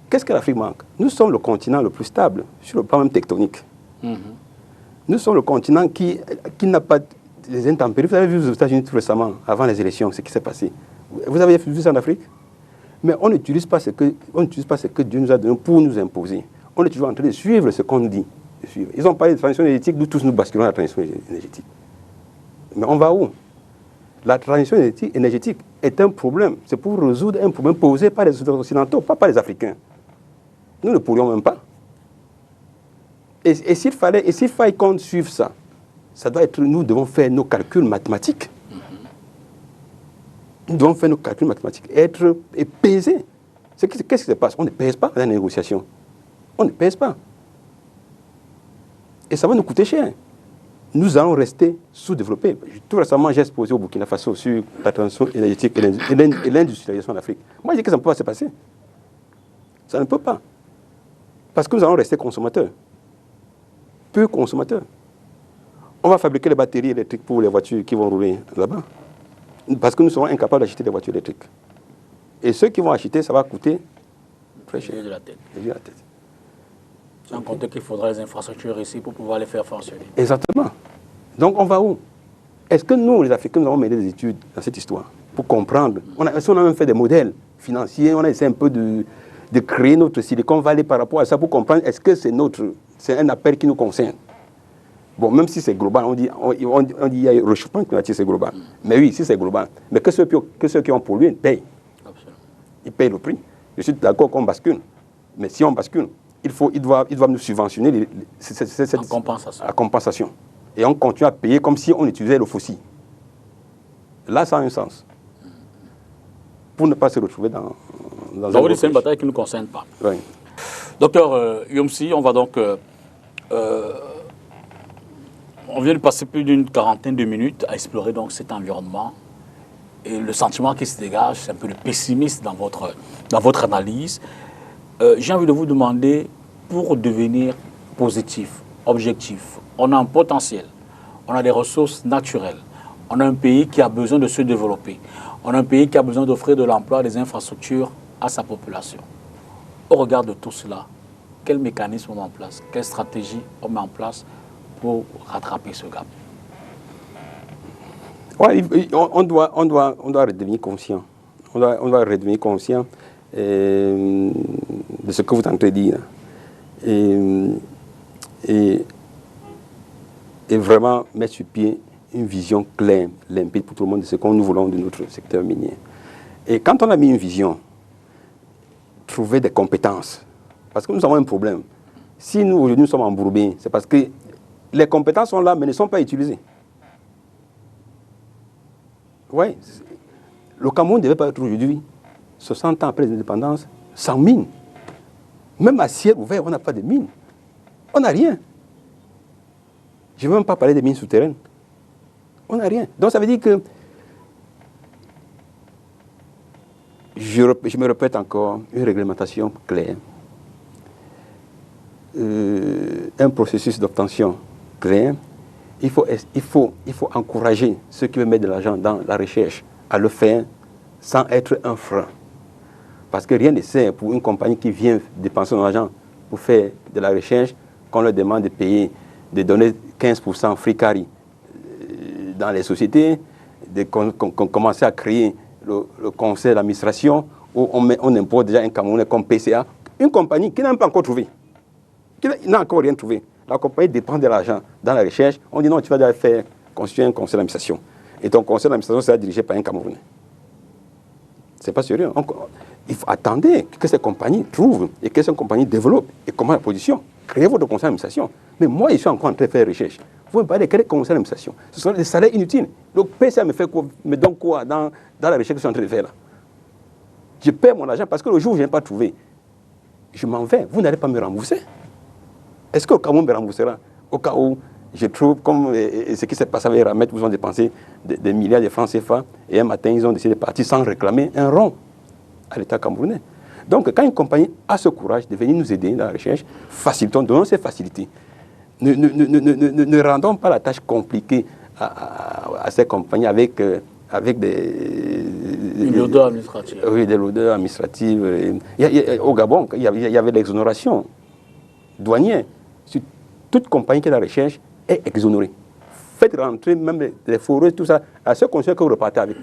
Qu'est-ce que l'Afrique manque? Nous sommes le continent le plus stable, sur le plan même tectonique. Nous sommes le continent qui n'a pas les intempéries. Vous avez vu aux États-Unis tout récemment, avant les élections, ce qui s'est passé. Vous avez vu ça en Afrique? Mais on n'utilise pas ce que Dieu nous a donné pour nous imposer. On est toujours en train de suivre ce qu'on dit de suivre. Ils ont parlé de transition énergétique, nous tous nous basculons dans la transition énergétique. Mais on va où? La transition énergétique est un problème. C'est pour résoudre un problème posé par les Occidentaux, pas par les Africains. Nous ne pourrions même pas. Et s'il fallait qu'on suive ça, ça doit être, nous devons faire nos calculs mathématiques. Nous devons faire nos calculs mathématiques, et peser. Qu'est-ce qui se passe? On ne pèse pas dans la négociation. On ne pèse pas. Et ça va nous coûter cher. Nous allons rester sous-développés. Tout récemment, j'ai exposé au Burkina Faso sur la transition énergétique et l'industrialisation en Afrique. Moi, je dis que ça ne peut pas se passer. Ça ne peut pas. Parce que nous allons rester consommateurs. Peu consommateurs. On va fabriquer les batteries électriques pour les voitures qui vont rouler là-bas. Parce que nous serons incapables d'acheter des voitures électriques. Et ceux qui vont acheter, ça va coûter très cher. De la tête. De la tête. Sans compter qu'il faudra les infrastructures ici pour pouvoir les faire fonctionner. Exactement. Donc on va où? Est-ce que nous, les Africains, nous avons mené des études dans cette histoire pour comprendre? Est-ce qu'on a même fait des modèles financiers? On a essayé un peu de créer notre Silicon Valley par rapport à ça pour comprendre est-ce que c'est un appel qui nous concerne? Bon, même si c'est global, on dit il y a un réchauffement climatique, c'est global. Mais oui, si c'est global. Mais que ceux qui ont pollué payent. Absolument. Ils payent le prix. Je suis d'accord qu'on bascule. Mais si on bascule, ils doivent nous subventionner cette compensation. Et on continue à payer comme si on utilisait le fossile. Là, ça a un sens. Pour ne pas se retrouver dans donc, c'est une bataille qui ne nous concerne pas. Oui. Docteur Yomsi, on va donc... on vient de passer plus d'une quarantaine de minutes à explorer donc cet environnement. Et le sentiment qui se dégage, c'est un peu de pessimisme dans votre analyse. J'ai envie de vous demander, pour devenir positif, objectif, on a un potentiel, on a des ressources naturelles, on a un pays qui a besoin de se développer, on a un pays qui a besoin d'offrir de l'emploi, des infrastructures à sa population. Au regard de tout cela, quel mécanisme on met en place, quelle stratégie on met en place pour rattraper ce gap? Ouais, on doit redevenir conscient. On doit redevenir conscient de ce que vous êtes en train de dire. Et vraiment mettre sur pied une vision claire, limpide pour tout le monde de ce que nous voulons de notre secteur minier. Et quand on a mis une vision, trouver des compétences, parce que nous avons un problème. Si nous, aujourd'hui, nous sommes embourbés, c'est parce que les compétences sont là, mais ne sont pas utilisées. Oui, le Cameroun ne devait pas être aujourd'hui, 60 ans après l'indépendance, sans mine. Même à ciel ouvert, on n'a pas de mine. On n'a rien. Je ne veux même pas parler des mines souterraines. On n'a rien. Donc ça veut dire que, je me répète encore, une réglementation claire, un processus d'obtention clair. Il faut encourager ceux qui veulent mettre de l'argent dans la recherche à le faire sans être un frein. Parce que rien ne sert pour une compagnie qui vient dépenser son argent pour faire de la recherche, qu'on leur demande de payer, de donner 15% free carry dans les sociétés, de commencer à créer le conseil d'administration où on impose déjà un Camerounais comme PCA, une compagnie qui n'a même pas encore trouvé, qui n'a encore rien trouvé. La compagnie dépend de l'argent dans la recherche. On dit non, tu vas déjà faire construire un conseil d'administration. Et ton conseil d'administration sera dirigé par un Camerounais. C'est pas sérieux. Il faut attendre que ces compagnies trouvent et que ces compagnies développent et comment la position. Créez votre conseil d'administration. Mais moi, je suis encore en train de faire recherche. Vous me parlez de quel conseil d'administration? Ce sont des salaires inutiles. Le PCA me donne quoi dans la recherche que je suis en train de faire là? Je perds mon argent parce que le jour où je n'ai pas trouvé, je m'en vais. Vous n'allez pas me rembourser. Est-ce qu'au Cameroun me remboursera? Au cas où je trouve, comme ce qui s'est passé avec Ramet, vous ont dépensé des milliards de francs CFA et un matin, ils ont décidé de partir sans réclamer un rond à l'État camerounais. Donc, quand une compagnie a ce courage de venir nous aider dans la recherche, facilitons, donnons ces facilités. Ne rendons pas la tâche compliquée à ces compagnies avec des lourdeurs administratives. Oui, des lourdeurs administratives. Au Gabon, il y avait l'exonération douanière. Toute compagnie qui est dans la recherche est exonérée. Faites rentrer même les forêts, tout ça, à ce condition que vous repartez avec.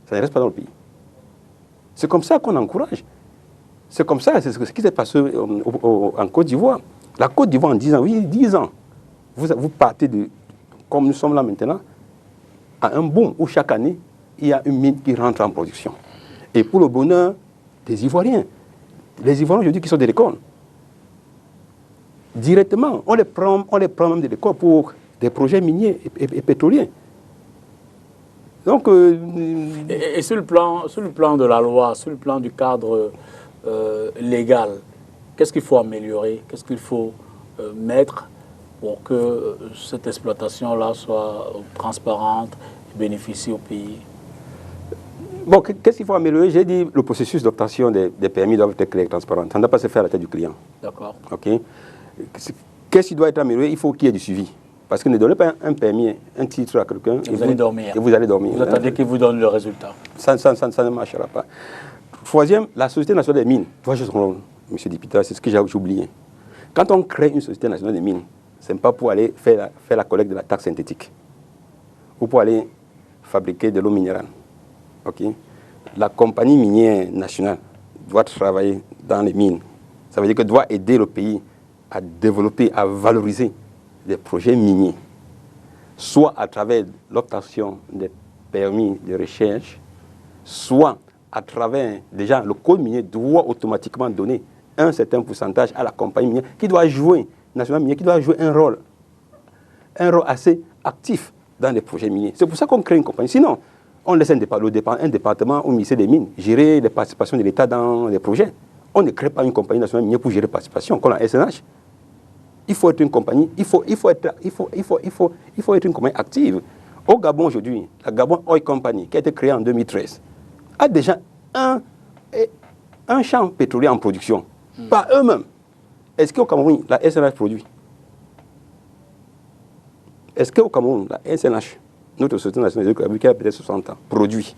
Ça ne reste pas dans le pays. C'est comme ça qu'on encourage. C'est comme ça, c'est ce qui s'est passé en Côte d'Ivoire. La Côte d'Ivoire en 10 ans, oui, 10 ans, vous partez de, comme nous sommes là maintenant, à un boom où chaque année, il y a une mine qui rentre en production. Et pour le bonheur des Ivoiriens, les Ivoiriens aujourd'hui qui sont de l'école, directement, on les prend même de l'école pour des projets miniers et pétroliers. Donc, et sur le plan de la loi, sur le plan du cadre légal, qu'est-ce qu'il faut améliorer? Qu'est-ce qu'il faut mettre pour que cette exploitation-là soit transparente et bénéficie au pays? Bon, qu'est-ce qu'il faut améliorer? J'ai dit le processus d'obtention des permis doit être clair et transparent. Ça ne doit pas se faire à la tête du client. D'accord. OK. Qu'est-ce qui doit être amélioré? Il faut qu'il y ait du suivi. Parce que ne donnez pas un permis, un titre à quelqu'un et vous allez dormir. Et vous allez dormir. Vous attendez qu'il vous donne le résultat. Ça ne marchera pas. Troisième, la Société nationale des mines doit jouer son rôle. Monsieur Dipita, c'est ce que j'ai oublié. Quand on crée une Société nationale des mines, ce n'est pas pour aller faire la collecte de la taxe synthétique ou pour aller fabriquer de l'eau minérale. Okay? La compagnie minière nationale doit travailler dans les mines. Ça veut dire qu'elle doit aider le pays à développer, à valoriser des projets miniers, soit à travers l'obtention des permis de recherche, soit à travers, déjà, le code minier doit automatiquement donner un certain pourcentage à la compagnie minière qui doit jouer, nationale minière, qui doit jouer un rôle assez actif dans les projets miniers. C'est pour ça qu'on crée une compagnie. Sinon, on laisse un département au ministère des Mines gérer les participations de l'État dans les projets. On ne crée pas une compagnie nationale minière pour gérer les participations, comme la SNH. Il faut être une compagnie, il faut être une compagnie active. Au Gabon aujourd'hui, la Gabon Oil Company, qui a été créée en 2013, a déjà un champ pétrolier en production, par eux-mêmes. Est-ce qu'au Cameroun, la SNH produit? Est-ce qu'au Cameroun, la SNH, notre Société nationale qui a peut-être 60 ans, produit?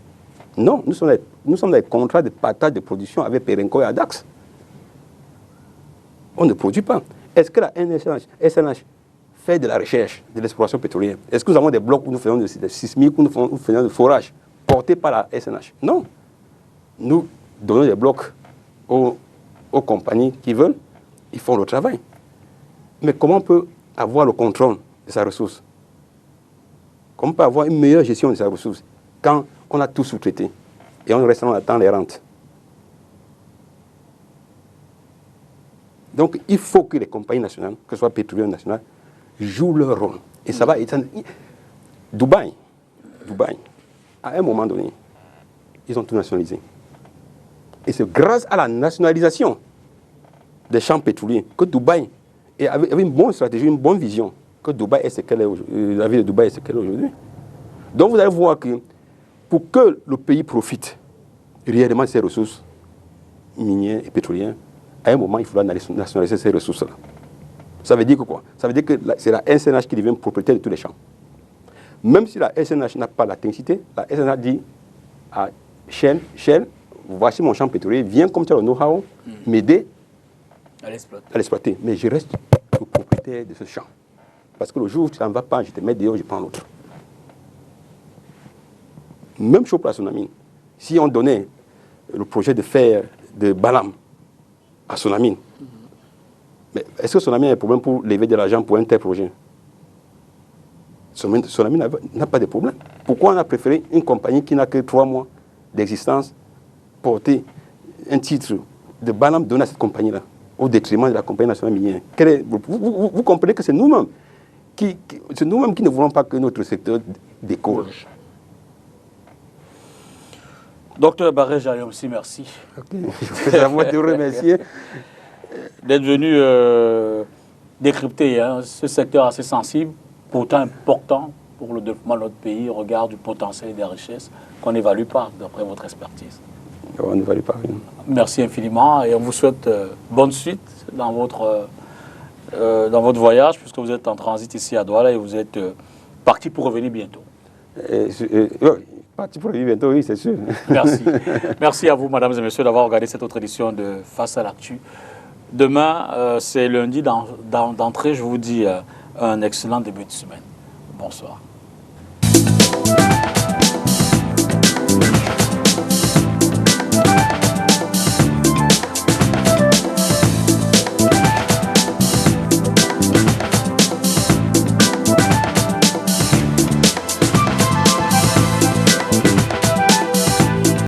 Non, nous sommes dans des contrats de partage de production avec Perenco et Adax. On ne produit pas. Est-ce que la SNH fait de la recherche, de l'exploration pétrolière? Est-ce que nous avons des blocs où nous faisons de sismique, où nous faisons de forage portés par la SNH? Non. Nous donnons des blocs aux compagnies qui veulent, ils font le travail. Mais comment on peut avoir le contrôle de sa ressource? Comment on peut avoir une meilleure gestion de sa ressource quand on a tout sous-traité? Et on reste, on attend les rentes. Donc, il faut que les compagnies nationales, que ce soit pétrolières nationales, jouent leur rôle. Et ça va être... Dubaï, à un moment donné, ils ont tout nationalisé. Et c'est grâce à la nationalisation des champs pétroliers que Dubaï avait une bonne stratégie, une bonne vision, que Dubaï est ce qu'elle est aujourd'hui, la ville de Dubaï est ce qu'elle est aujourd'hui. Donc vous allez voir que pour que le pays profite réellement de ses ressources minières et pétrolières, à un moment, il faudra nationaliser ces ressources-là. Ça veut dire que quoi? Ça veut dire que c'est la SNH qui devient propriétaire de tous les champs. Même si la SNH n'a pas la technicité, la SNH dit à Shell, voici mon champ pétrolier, viens comme tu as le know-how, m'aider à l'exploiter. Mais je reste le propriétaire de ce champ. Parce que le jour où tu n'en vas pas, je te mets dehors, je prends l'autre. Même chose pour la Sonamine. Si on donnait le projet de faire de Balam à Sonamine, mais est-ce que Sonamine a un problème pour lever de l'argent pour un tel projet? Sonamine n'a pas de problème. Pourquoi on a préféré une compagnie qui n'a que 3 mois d'existence porter un titre de Balam donné à cette compagnie-là, au détriment de la compagnie nationale minière? Vous comprenez que c'est nous-mêmes qui ne voulons pas que notre secteur décolle. Docteur Barré Jayomsi, merci. C'est à moi de vous remercier d'être venu décrypter ce secteur assez sensible, pourtant important pour le développement de notre pays, au regard du potentiel et des richesses qu'on n'évalue pas, d'après votre expertise. On n'évalue pas rien. Merci infiniment et on vous souhaite bonne suite dans votre voyage, puisque vous êtes en transit ici à Douala et vous êtes parti pour revenir bientôt. Parti pour revenir bientôt, oui, c'est sûr. Merci. Merci à vous, mesdames et messieurs, d'avoir regardé cette autre édition de Face à l'actu. Demain, c'est lundi d'entrée. Je vous dis un excellent début de semaine. Bonsoir.